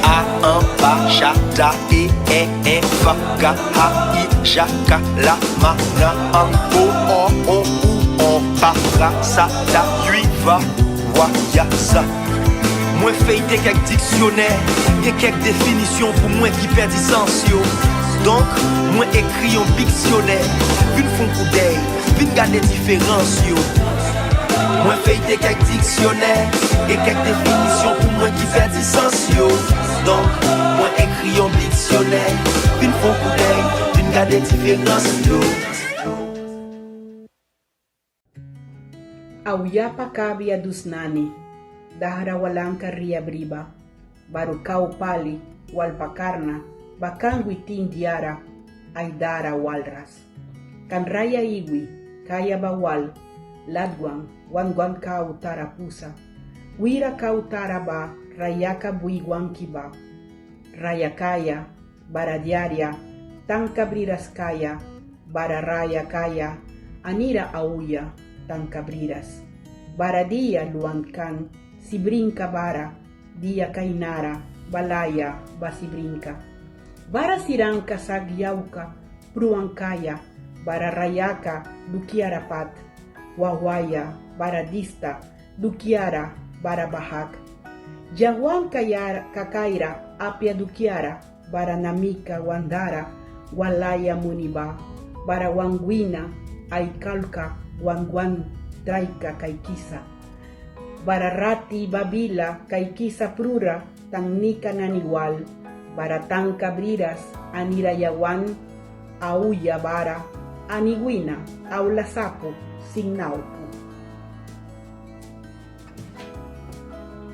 A, un, ba, cha, da, e, fa, ga, ha, i, ja, ka, la, ma, na, an, o, on, ou, pa, ra, sa, da, lui, va, wa, ya, sa. Moi feuilleté quelques dictionnaires, quelques définitions pour moi qui perd du sens yo. Donc, moi écrit un dictionnaire, une font coup d'œil, une garde différence yo. Moi feuilleté quelques dictionnaires et quelques définitions pour moi qui fait du sens yo. Donc, moi écrit un dictionnaire, une font coup d'œil, une garde différence yo. Auyapa kabia dusnani, dahara walanka ria briba, barukau pali, walpakarna, bakangwi tindiara, aidara walras. Kanraya iwi, kaya bawal, ladwang, wangwan kau tarapusa, wira kau taraba, rayaka buigwan kiba, rayakaya, baradiaria, tankabriras kaya, bararaya kaya, anira auya, tankabriras. Baradia luangkan, si brinca bara, dia kainara, balaya, basibrinca. Bara siranka sagyauka, pruankaya, bara rayaka, dukiara pat, wawaya, baradista, dukiara, bara bahak. Jawan kayara kakaira, apia dukiara, bara namika wandara, walaya muniba, bara wangwina, aikalka, wangwan, traika kaikisa. Bararati babila kaikisa prura, tangnika naniwal, baratang kabriras, anirayawan, auya bara, aniguina, aulasapo, signaupu.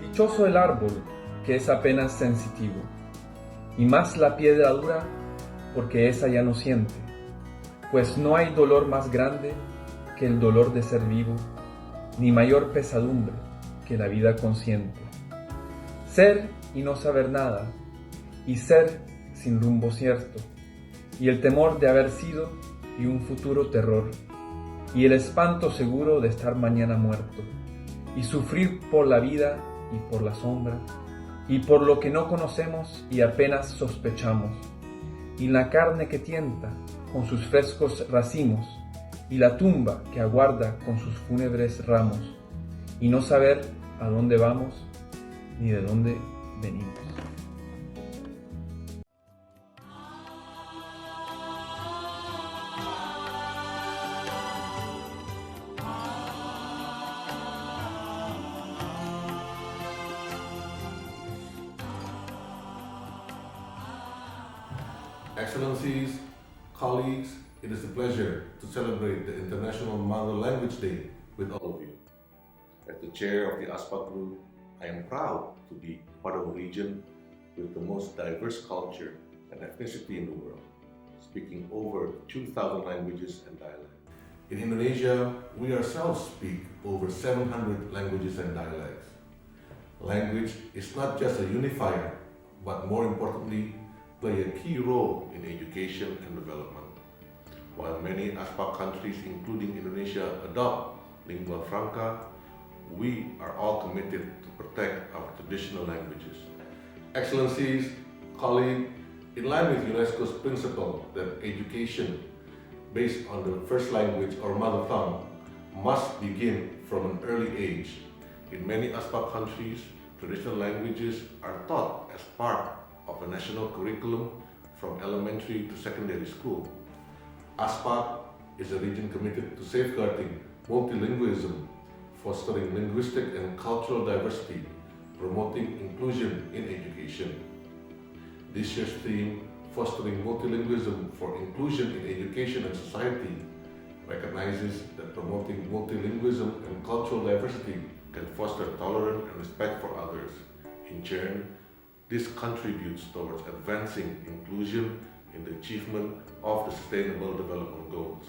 Dichoso el árbol, que es apenas sensitivo, y más la piedra dura, porque esa ya no siente, pues no hay dolor más grande que el dolor de ser vivo, ni mayor pesadumbre que la vida consciente. Ser y no saber nada, y ser sin rumbo cierto, y el temor de haber sido y un futuro terror, y el espanto seguro de estar mañana muerto, y sufrir por la vida y por la sombra, y por lo que no conocemos y apenas sospechamos, y la carne que tienta con sus frescos racimos, y la tumba que aguarda con sus fúnebres ramos, y no saber a dónde vamos ni de dónde venimos. Excellencies, colleagues, it is a pleasure to celebrate the International Mother Language Day with all of you. As the chair of the ASPAC group, I am proud to be part of a region with the most diverse culture and ethnicity in the world, speaking over 2,000 languages and dialects. In Indonesia, we ourselves speak over 700 languages and dialects. Language is not just a unifier, but more importantly, play a key role in education and development. While many ASPAC countries, including Indonesia, adopt lingua franca, we are all committed to protect our traditional languages. Excellencies, colleagues, in line with UNESCO's principle that education based on the first language or mother tongue must begin from an early age, in many ASPAC countries, traditional languages are taught as part of a national curriculum from elementary to secondary school. ASPAC is a region committed to safeguarding multilingualism, fostering linguistic and cultural diversity, promoting inclusion in education. This year's theme, Fostering Multilingualism for Inclusion in Education and Society, recognizes that promoting multilingualism and cultural diversity can foster tolerance and respect for others. In turn, this contributes towards advancing inclusion in the achievement of the Sustainable Development Goals.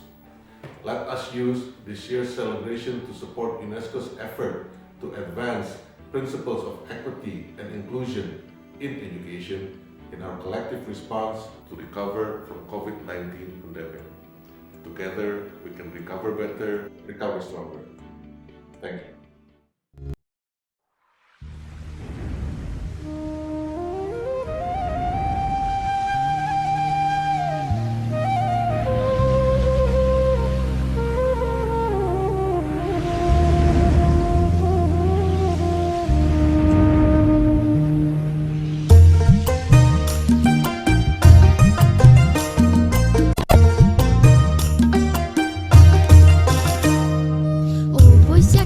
Let us use this year's celebration to support UNESCO's effort to advance principles of equity and inclusion in education in our collective response to recover from COVID-19 pandemic. Together, we can recover better, recover stronger. Thank you. Ой, бойся,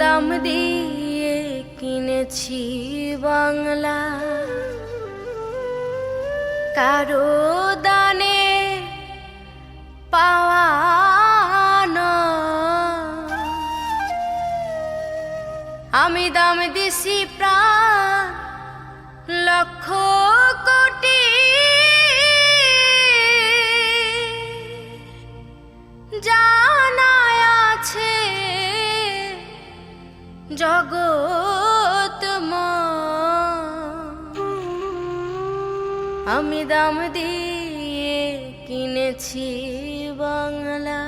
দাম দিয়ে কিনেছি বাংলা, কারো দানে পাওয়া নয়। আমি দাম দিছি প্রাণ লক্ষ কোটি, জানায় আছে জগৎময়। আমি দাম দিয়ে কিনেছি বাংলা।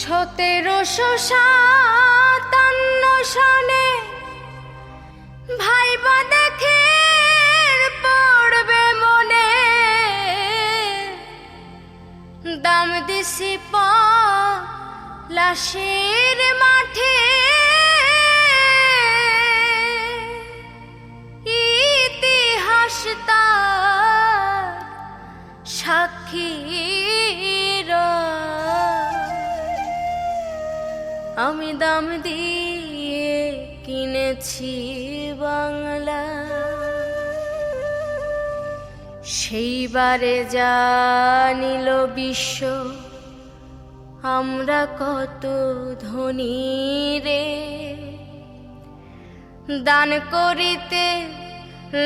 1757 সনে ভাইবা দেখে পড়বে মনে, দাম দিছি লাশের মাঠে। ইতিহাস তার সাক্ষী আমি দাম দিয়ে কিনেছি বাংলা। সেইবারে জানিল বিশ্ব আমরা কত ধনী রে, দান করিতে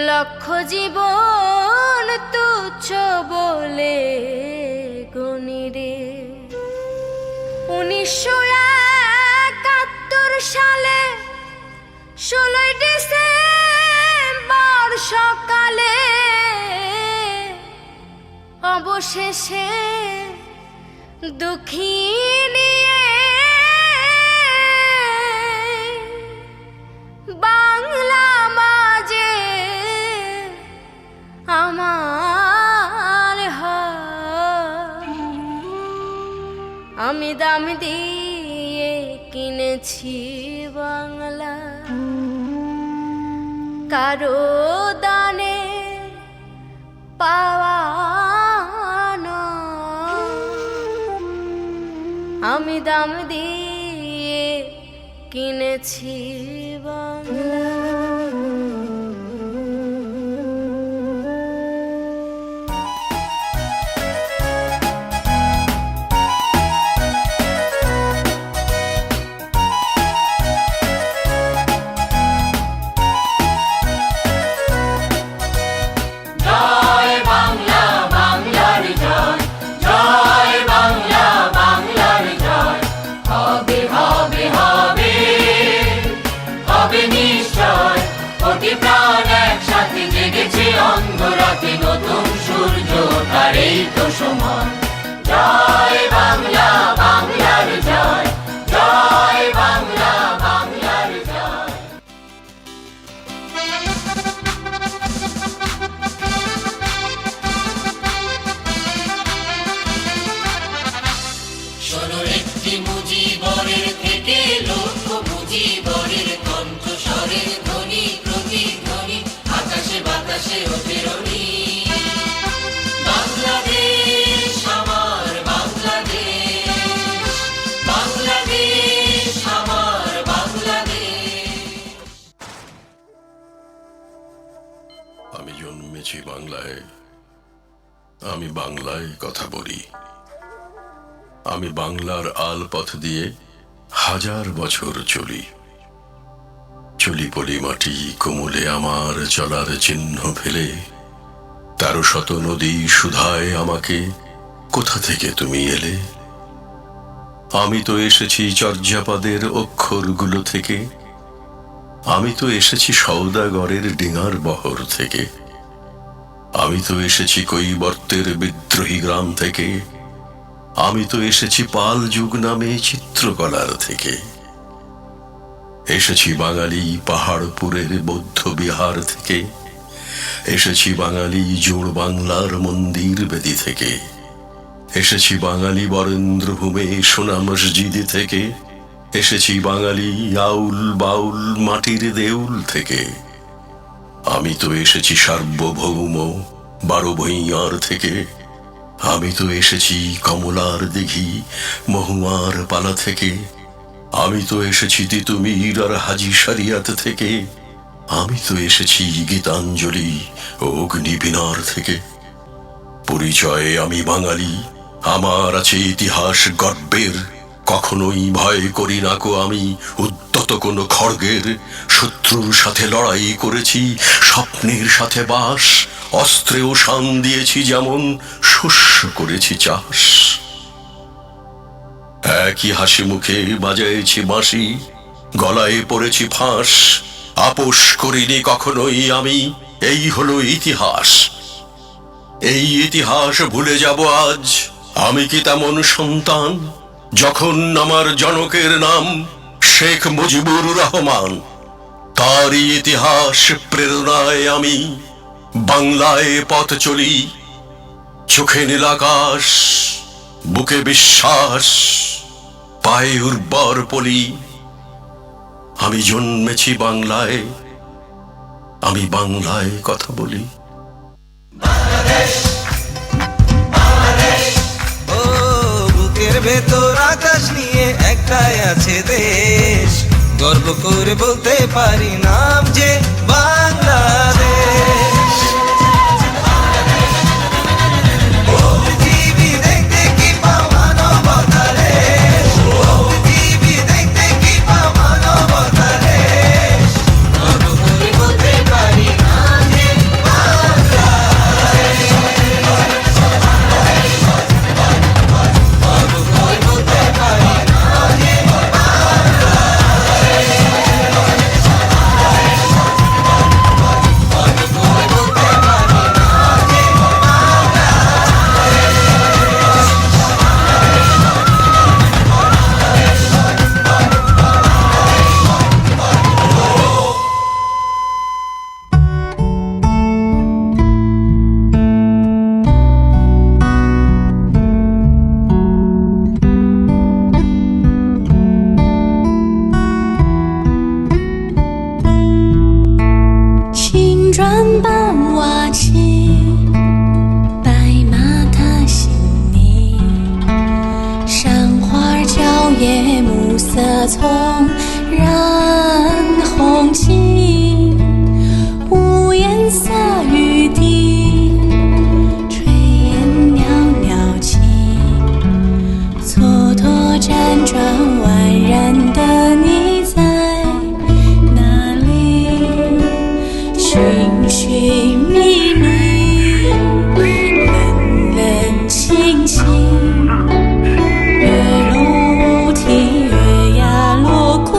লক্ষ জীবন তুচ্ছ বলে গণি রে। 1971 সালে 16 ডিসেম্বর সকালে অবশেষে দুঃখী নিয়ে বাংলা মাঝে আমার আমি দাম দিয়ে কিনেছি বাংলা, কারো দানে পাওয়া আমি দাম দিয়ে কিনেছি বাংলা। অন্ধরাতে নতুন সূর্য ওঠার এই তো সময়। জয় বাংলা, বাংলার জয়, জয় বাংলা, বাংলার জয়। শোনো একটি মুজিবরের থেকে লক্ষ মুজিবরের কণ্ঠস্বরের ধ্বনি প্রতিধ্বনি আকাশে বাতাসে অতিরণী। বাংলাদেশ আমার বাংলাদেশ, বাংলাদেশ আমার বাংলাদেশ। আমি জন্মেছি বাংলায়, আমি বাংলায় কথা বলি। আমি বাংলার আলপথ দিয়ে 1000 বছর চলি। চলি পলি মাটি কোমলে আমার চলার চিহ্ন ফেলে। 1300 নদী সুধায় আমাকে, কোথা থেকে তুমি এলে? আমি তো এসেছি চর্যাপদের অক্ষরগুলো থেকে, আমি তো এসেছি সওদাগরের ডিঙার বহর থেকে, আমি তো এসেছি কৈবর্তের বিদ্রোহী গ্রাম থেকে, আমি তো এসেছি পাল যুগ নামে চিত্রকলার থেকে। এসেছি বাঙালি পাহাড়পুরের বৌদ্ধ বিহার থেকে, এসেছি বাঙালি জোড় বাংলার মন্দির বেদি থেকে, এসেছি বাঙালি বরেন্দ্রভূমে সোনা মসজিদ থেকে, এসেছি বাঙালি আউল বাউল মাটির দেউল থেকে। আমি তো এসেছি সার্বভৌম 12 ভূঁইয়ার থেকে, আমি তো এসেছি কমলার দিঘি মহুয়ার পালা থেকে, আমি তো এসেছি তিতুমির আর হাজি শরিয়ত থেকে, আমি তো এসেছি গীতাঞ্জলি ও অগ্নিবীণার থেকে। পরিচয়ে আমি বাঙালি, আমার আছে ইতিহাস গর্বের, কখনোই ভয় করি না কো আমি উদ্যত কোনো খড়গের। শত্রুর সাথে লড়াই করেছি, স্বপ্নের সাথে বাস, অস্ত্রেও শান দিয়েছি যেমন, শস্য করেছি চাষ। একই হাসি মুখে বাজাইছি বাঁশি, গলায় পড়েছি ফাঁস, আপোষ করিনি কখনোই আমি, এই হলো ইতিহাস। এই ইতিহাস ভুলে যাব আজ, আমি কি তেমন সন্তান যখন আমার জনকের নাম শেখ মুজিবুর রহমান। তারই ইতিহাস প্রেরণায় আমি বাংলায় পথ চলি, চোখে নীল আকাশ, বুকে বিশ্বাস, পায়ে উর্বর পলি। আমি জন্মেছি বাংলায়, আমি বাংলায় কথা বলি। ও বুকের ভেতর আকাশ নিয়ে একটাই আছে দেশ, গর্ব করে বলতে পারি নাম যে বাংলাদেশ। পৃথিবী দেখতে কি পাও মানবতার রেশ, পৃথিবী দেখতে কি পাও মানবতার রেশ, গর্ব করে বলতে পারি নাম যে বাংলাদেশ। গর্ব করে বলতে পারি নাম যে从染红巾，无颜色雨滴，炊烟袅袅起，蹉跎辗转宛然的你在哪里？寻寻觅觅，冷冷清清。月落乌啼，月牙落归。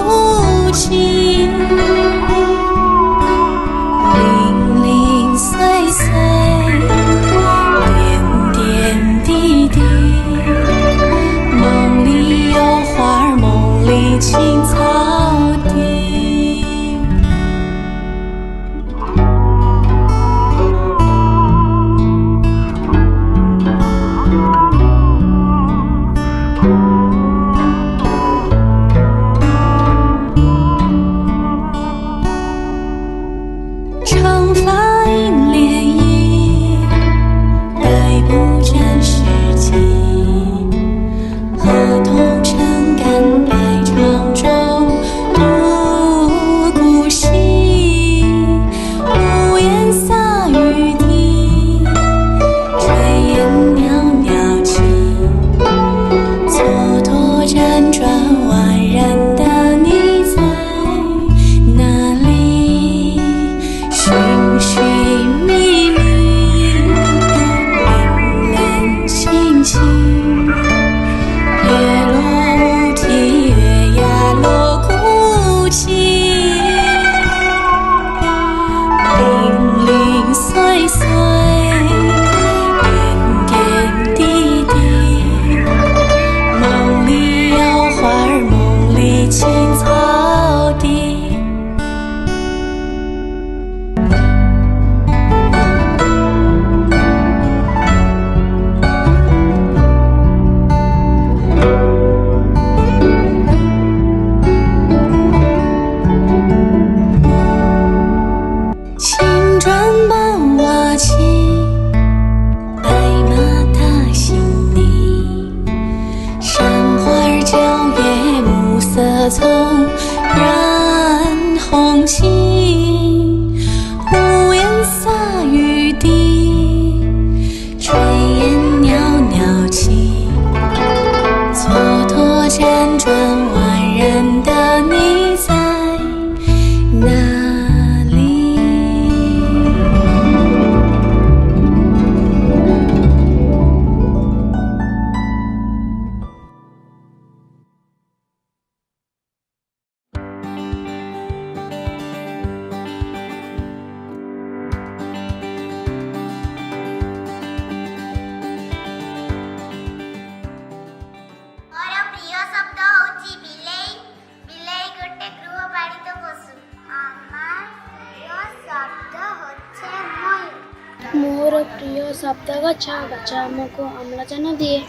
मोर प्रिय शब्द गच्छ गच्छ मोको अम्लजान दिए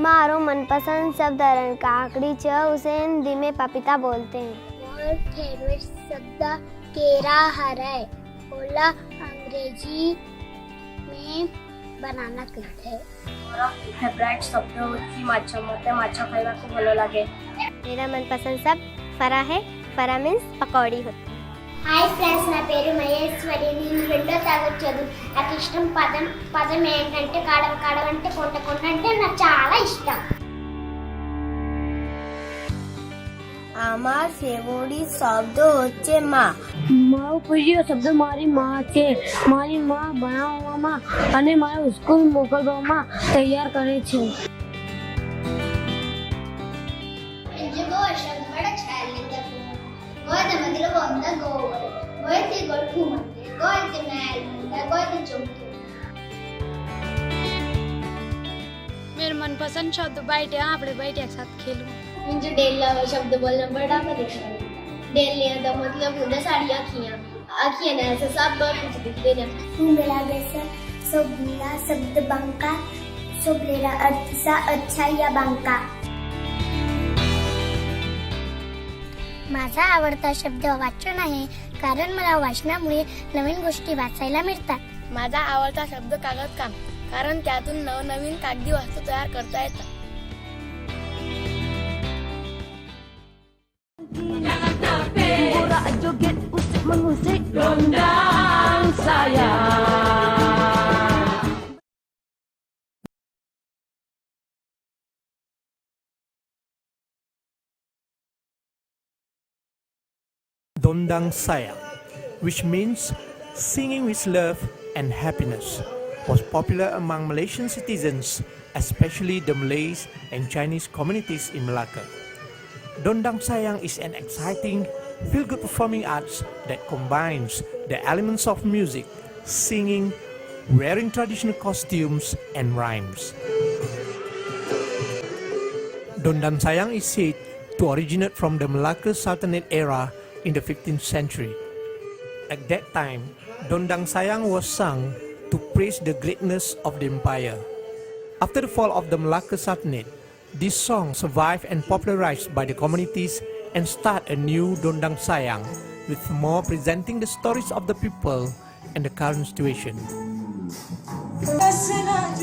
मारो मनपसंद शब्द काकड़ी च उसे हिंदी में पपीता बोलते हैं। मोर फेवरेट शब्द केरा है ओला अंग्रेजी में बनाना कहते हैं। मोर फेवरेट शब्द होची माछ मते माछ खाइबा को भलो लागे। मेरा मनपसंद शब्द फरा है। फरा मीन्स पकौड़ी होती है। హాయ్ ఫ్రెండ్స్, నా పేరు మహేశ్వరి. నేను 2వ తరగతి చదువు. నాకు ఇష్టం పదం ఏంటంటే కడవ. కడవ అంటే కొండ. కొండ అంటే నాకు చాలా ఇష్టం. আমার ফেভারিট শব্দ হচ্ছে মা। મારો પ્રિય શબ્દ મારી માં છે. મારી માં બનાવવામાં અને મારા સ્કૂલ મોકલવામાં તૈયાર કરે છે. Goita mandira bonda goa. Goita golfu mande. Goita mel mande. Goita chumke. मेरा मनपसंद शब्द बैठे આપણે बैठे एक साथ खेलूं. मुझे डेला शब्द बोलना बड़ा पसंद है. डेलिया का मतलब होता सारी आँखियाँ. आँखियाँ ना ऐसे सब कुछ दिखते हैं. मेरा जैसा सोबला शब्द बंका. सोबलेरा अर्थ सा अच्छा या बंका. माझा आवडता शब्द वाचन आहे, कारण मला वाचनामुळे नवीन गोष्टी वाचायला मिळतात. माझा आवडता शब्द कागद काम, कारण त्यातून नवनवीन कागदी वस्तू तयार करता येतात. Joget usik mengusik dondang saya. Dondang Sayang, which means singing with love and happiness, was popular among Malaysian citizens, especially the Malays and Chinese communities in Malacca. Dondang Sayang is an exciting, feel-good performing arts that combines the elements of music, singing, wearing traditional costumes, and rhymes. Dondang Sayang is said to originate from the Malacca Sultanate era in the 15th century. At that time, Dondang Sayang was sung to praise the greatness of the empire. After the fall of the Malacca Sultanate, this song survived and popularized by the communities and start a new Dondang Sayang, with more presenting the stories of the people and the current situation.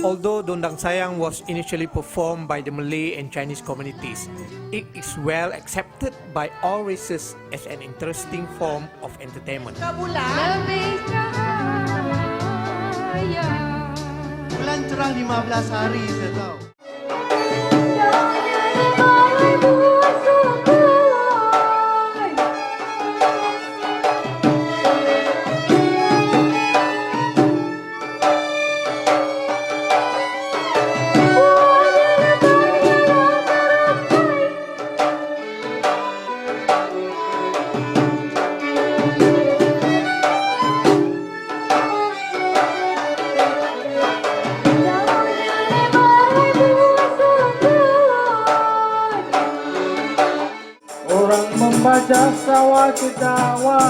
Although Dondang Sayang was initially performed by the Malay and Chinese communities, it is well accepted by all races as an interesting form of entertainment. Bulan cerah 15 hari saya tahu. Membaca sawah ketawa.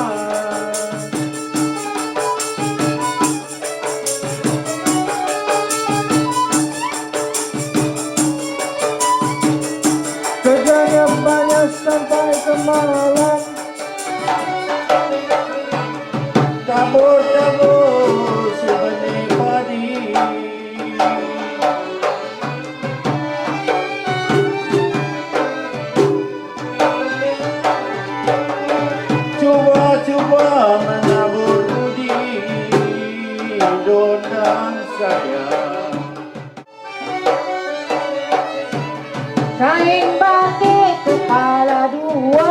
Kerjanya banyak sampai ke malam. Tabur-tabur sebenih padi. Cuba menabur budi Dondang Sayang. Kain batik kepala dua.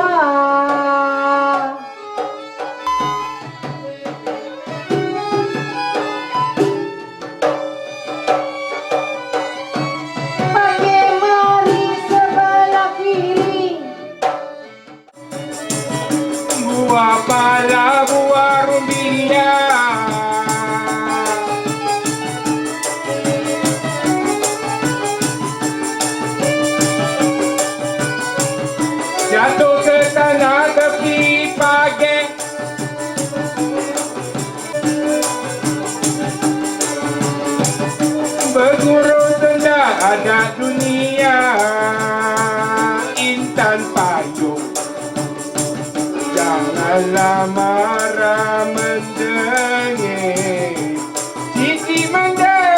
Pakai mari sebelah kiri. Buah pala, buah rumbia. Jatuh ke tanah tepi pagi. ayo janganlah marah mendengik Siti mendengik.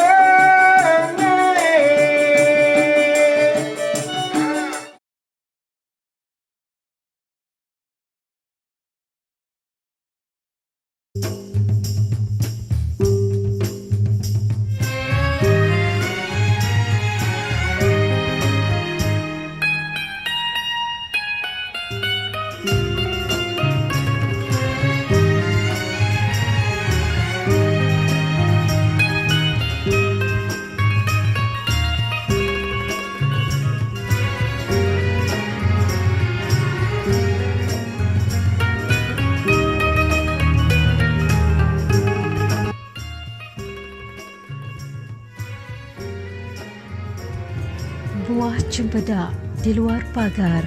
Buah cempedak di luar pagar,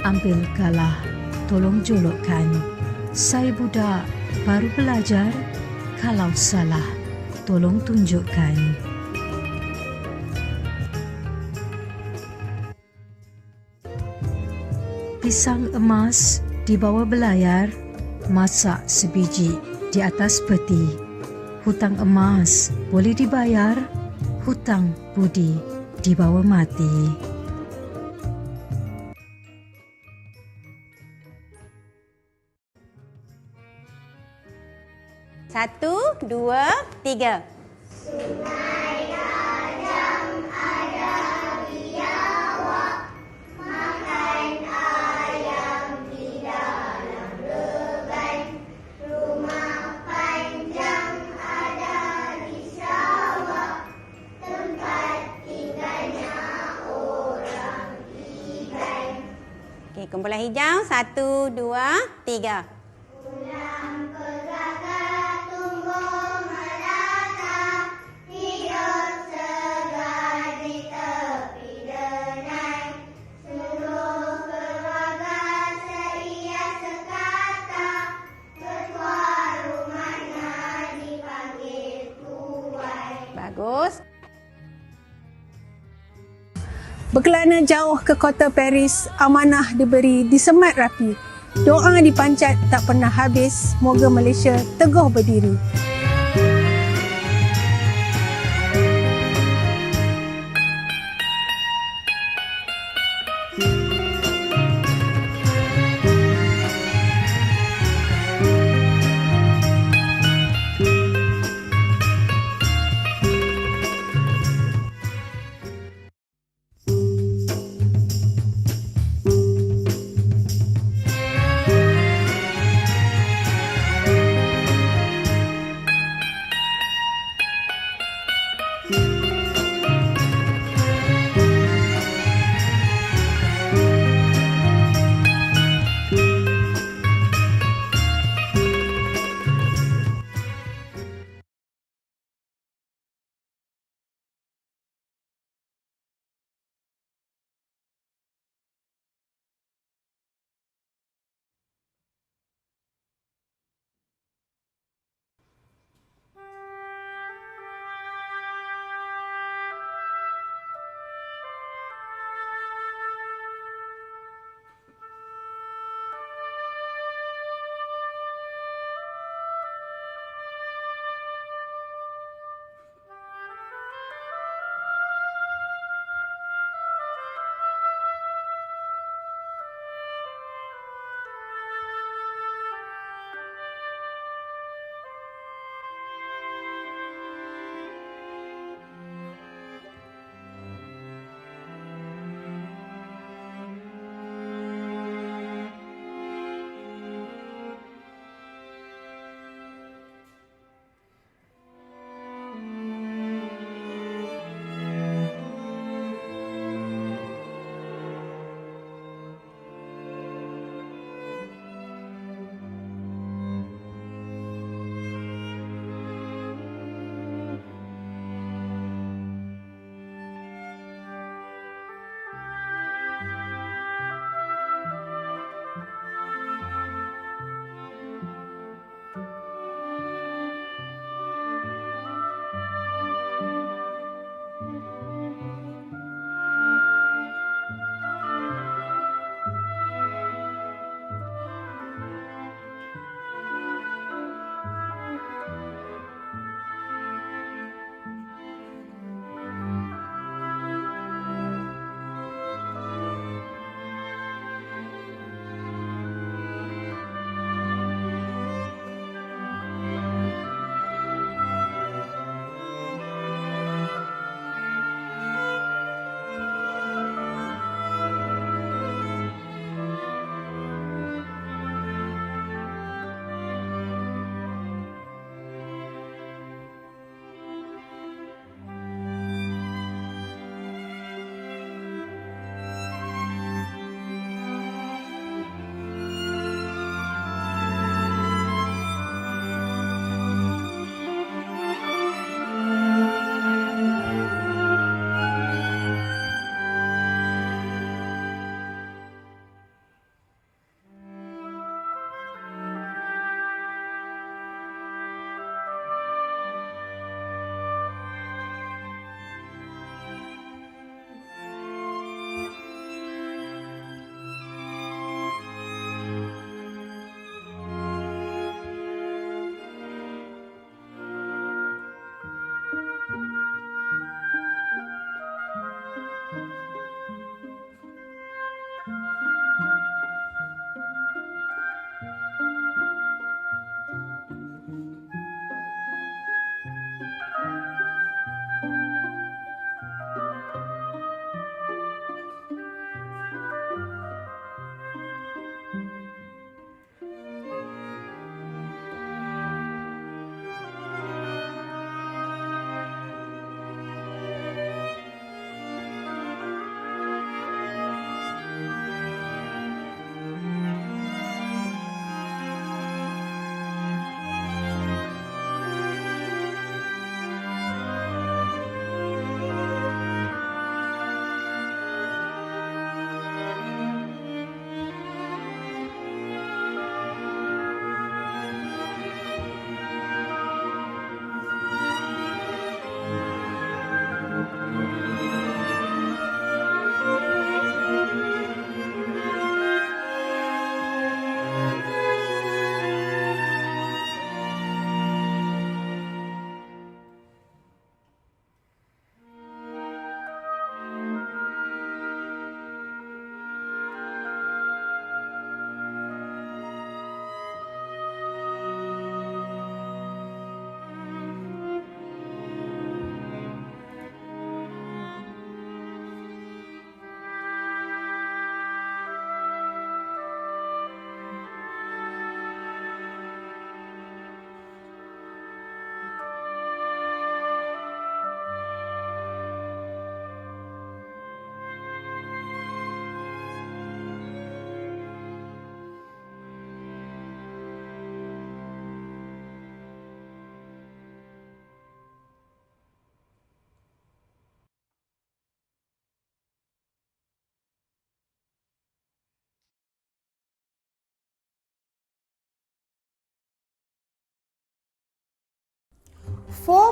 ambil galah, tolong jolokkan. Saya budak, baru belajar, kalau salah, tolong tunjukkan. Pisang emas di bawah belayar, masak sebiji di atas peti. Hutang emas boleh dibayar, hutang budi dibawa mati. Satu, dua, tiga. Sungai Kajang ada biawak, makan ayam di dalam leban. Rumah panjang ada di sawah, tempat tinggalnya orang iban. Okey, kumpulan hijau. Satu, dua, tiga. Pulang ke gagak tumbuh melata, hidup segar di tepi denai. Seluruh keluarga seia sekata, ketua rumahnya dipanggil tuai. Bagus. Berkelana jauh ke kota Paris, amanah diberi, disemat rapi. Doa dipancat tak pernah habis, moga Malaysia teguh berdiri.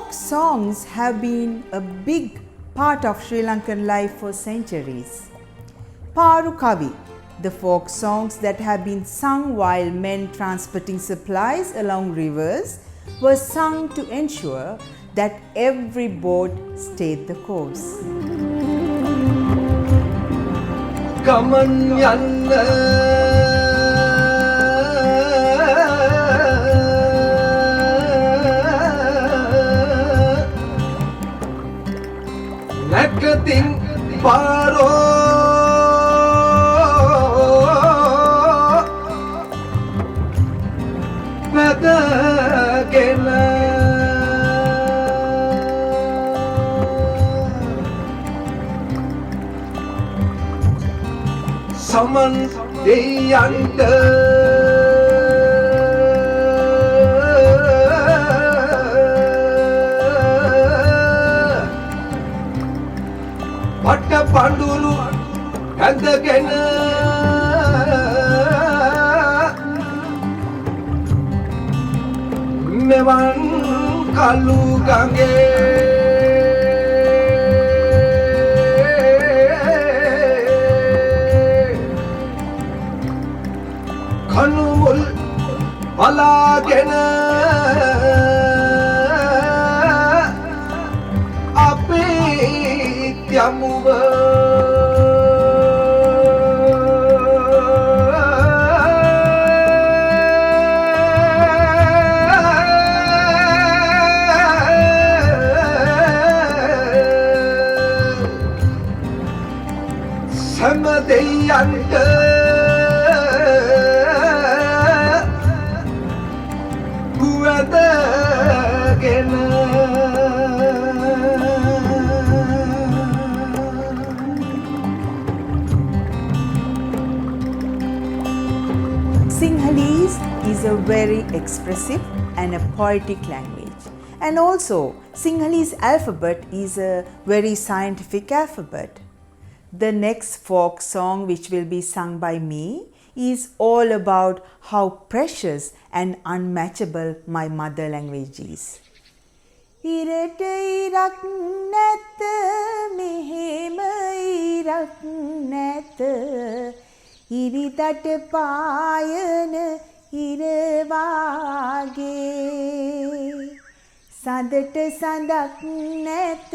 Folk songs have been a big part of Sri Lankan life for centuries. Paru Kavi, the folk songs that have been sung while men transporting supplies along rivers, were sung to ensure that every boat stayed the course. Gaman yanna nakating paro padagena saman deyanda patta pandulu handagena mewan kalu gange kanumul balagena ape tyamuwa samadeyanda Sinhalese is a very expressive and a poetic language. And also, Sinhalese alphabet is a very scientific alphabet. The next folk song which will be sung by me is all about how precious and unmatchable my mother language is. ඉරට ඉරක් නැත මෙහෙම ඉරක් නැත ඉරිතට පායන ඉරවාගේ සඳට සඳක් නැත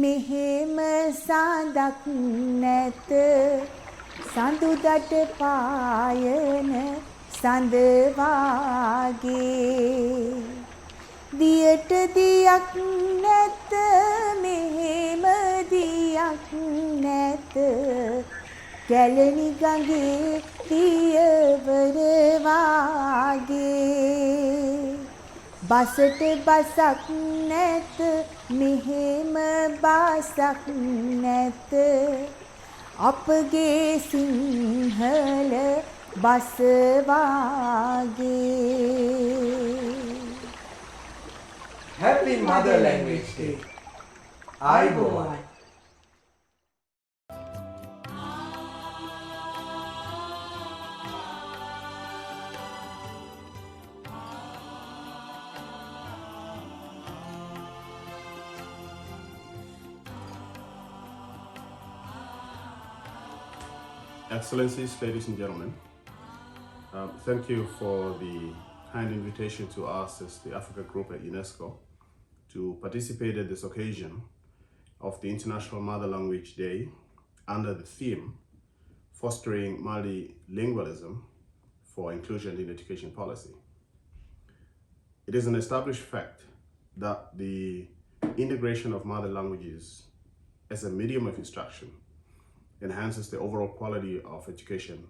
මෙහෙම සඳක් නැත සඳුදට පායන සඳවාගේ දියට දියක් නැත මෙහෙම දියක් නැත කැලණි ගඟේ පියවර වාගේ බසට බසක් නැත මෙහෙම බසක් නැත අපගේ සිංහල බස වාගේ. Happy Mother Language Day. Ayubowan. Excellencies, ladies and gentlemen, thank you for the kind invitation to us as the Africa Group at UNESCO to participate at this occasion of the International Mother Language Day under the theme Fostering Multilingualism for Inclusion in Education Policy. It is an established fact that the integration of mother languages as a medium of instruction enhances the overall quality of education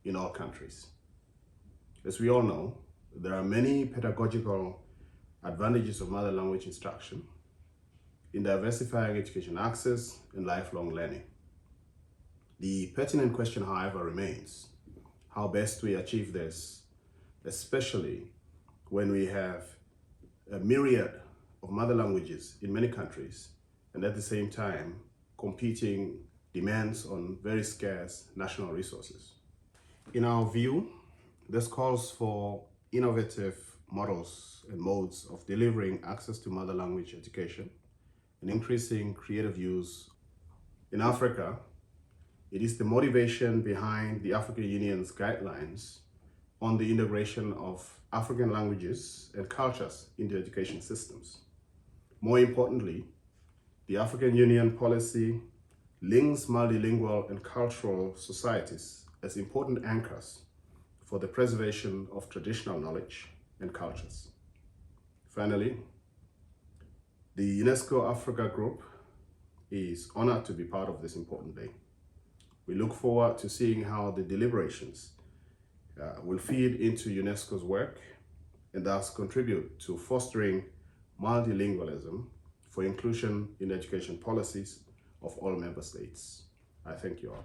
in all countries. As we all know, there are many pedagogical advantages of mother language instruction in diversifying education access and lifelong learning. The pertinent question, however, remains how best we achieve this, especially when we have a myriad of mother languages in many countries and at the same time competing demands on very scarce national resources. In our view, this calls for innovative models and modes of delivering access to mother language education and increasing creative use. In Africa, it is the motivation behind the African Union's guidelines on the integration of African languages and cultures into education systems. More importantly, the African Union policy links multilingual and cultural societies as important anchors for the preservation of traditional knowledge and cultures. Finally, the UNESCO Africa Group is honored to be part of this important day. We look forward to seeing how the deliberations will feed into UNESCO's work and thus contribute to fostering multilingualism for inclusion in education policies of all member states. I thank you all.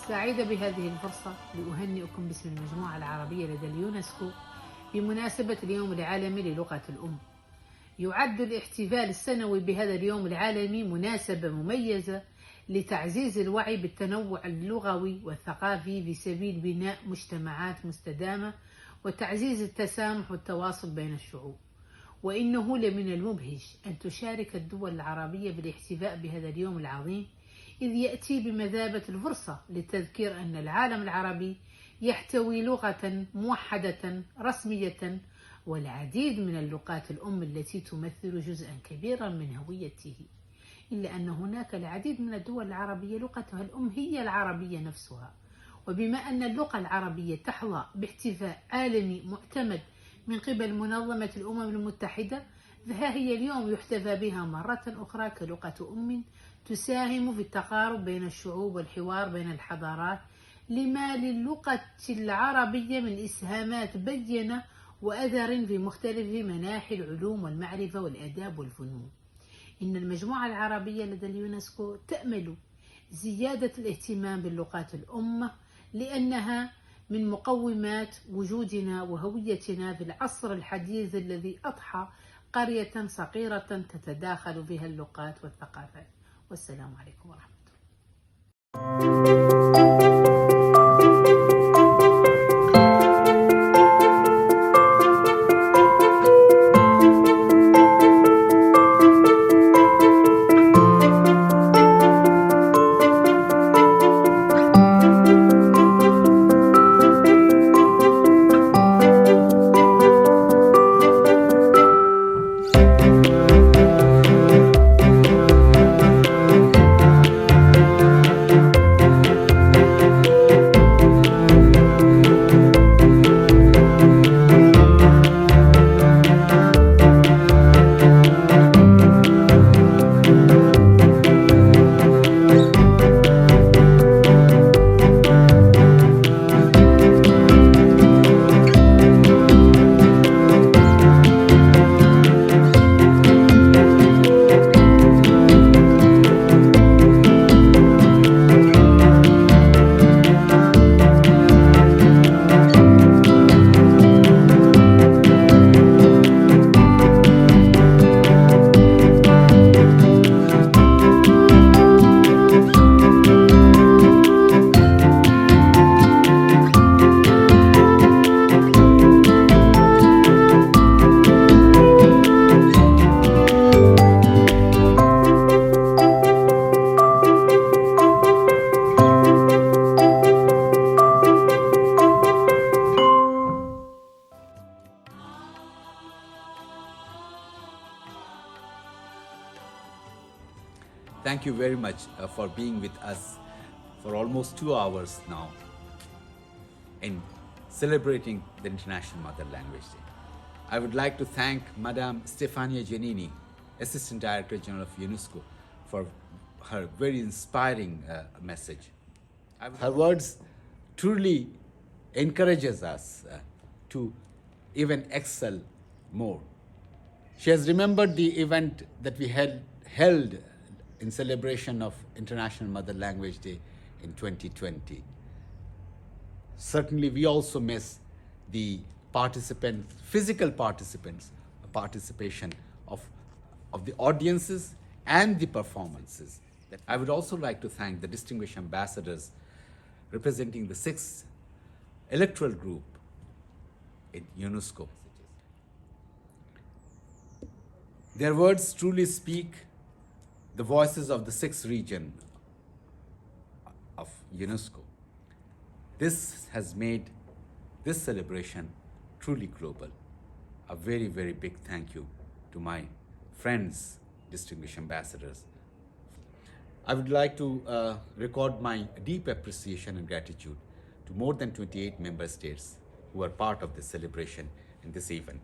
سعيدة بهذه الفرصة لأهنئكم باسم المجموعة العربية لدى اليونسكو بمناسبة اليوم العالمي للغة الأم. يعد الاحتفال السنوي بهذا اليوم العالمي مناسبة مميزة لتعزيز الوعي بالتنوع اللغوي والثقافي في سبيل بناء مجتمعات مستدامة وتعزيز التسامح والتواصل بين الشعوب. وإنه لمن المبهج أن تشارك الدول العربية بالاحتفاء بهذا اليوم العظيم، إذ يأتي بمثابة الفرصة للتذكير أن العالم العربي يحتوي لغة موحدة رسمية والعديد من اللغات الأم التي تمثل جزءا كبيرا من هويته، إلا أن هناك العديد من الدول العربية لغتها الأم هي العربية نفسها. وبما أن اللغة العربية تحظى باحتفاء عالمي معتمد من قبل منظمة الأمم المتحدة، فها هي اليوم يحتفى بها مرة أخرى كلغة أم تساهم في التقارب بين الشعوب والحوار بين الحضارات، لما للغة العربية من إسهامات بينة وأثر في مختلف مناحي العلوم والمعرفة والآداب والفنون. إن المجموعة العربية لدى اليونسكو تأمل زيادة الاهتمام باللغات الأم، لأنها من مقومات وجودنا وهويتنا في العصر الحديث الذي أضحى قرية صغيرة تتداخل فيها اللغات والثقافات. والسلام عليكم ورحمة الله. Thank you very much for being with us for almost 2 hours now in celebrating the International Mother Language Day. I would like to thank Madame Stefania Giannini, Assistant Director General of UNESCO, for her very inspiring message. Her words truly encourages us to even excel more. She has remembered the event that we held in celebration of International Mother Language Day in 2020. Certainly we also miss the physical participation of the audiences and the performances. I would also like to thank the distinguished ambassadors representing the 6th electoral group in UNESCO. Their words truly speak the voices of the 6th region of UNESCO. This has made this celebration truly global. A very, very big thank you to my friends, distinguished ambassadors. I would like to record my deep appreciation and gratitude to more than 28 member states who are part of this celebration in this event.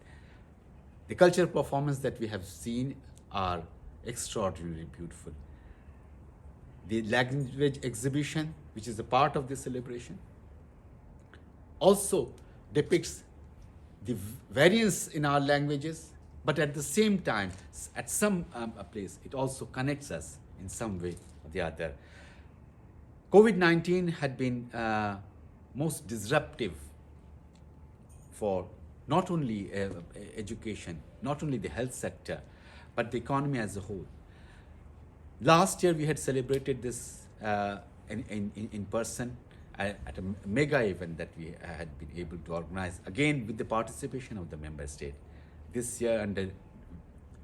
The cultural performance that we have seen are extraordinarily beautiful. The language exhibition, which is a part of this celebration, also depicts the variance in our languages, but at the same time, at some place, it also connects us in some way or the other. COVID-19 had been most disruptive for not only education, not only the health sector, but the economy as a whole. Last year we had celebrated this in person at a mega event that we had been able to organize, again with the participation of the member state. This year, under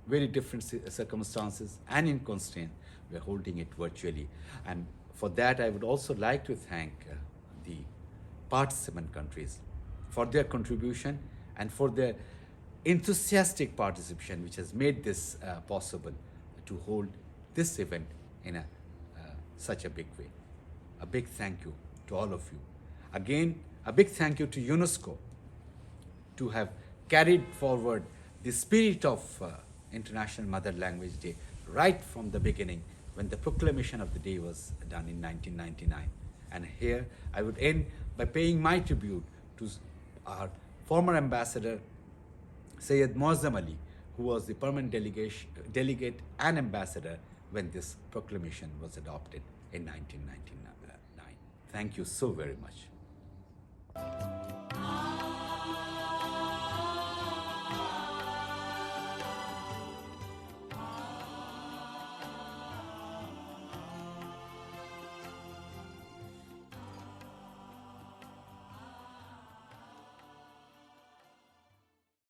very different circumstances and in constraint, we are holding it virtually. And for that, I would also like to thank the participant countries for their contribution and for their enthusiastic participation, which has made this possible to hold this event in such a big way. A big thank you to all of you. Again, a big thank you to UNESCO to have carried forward the spirit of International Mother Language Day right from the beginning, when the proclamation of the day was done in 1999. And here I would end by paying my tribute to our former ambassador, Syed Muazzam Ali, who was the permanent delegate and ambassador when this proclamation was adopted in 1999. Thank you so very much.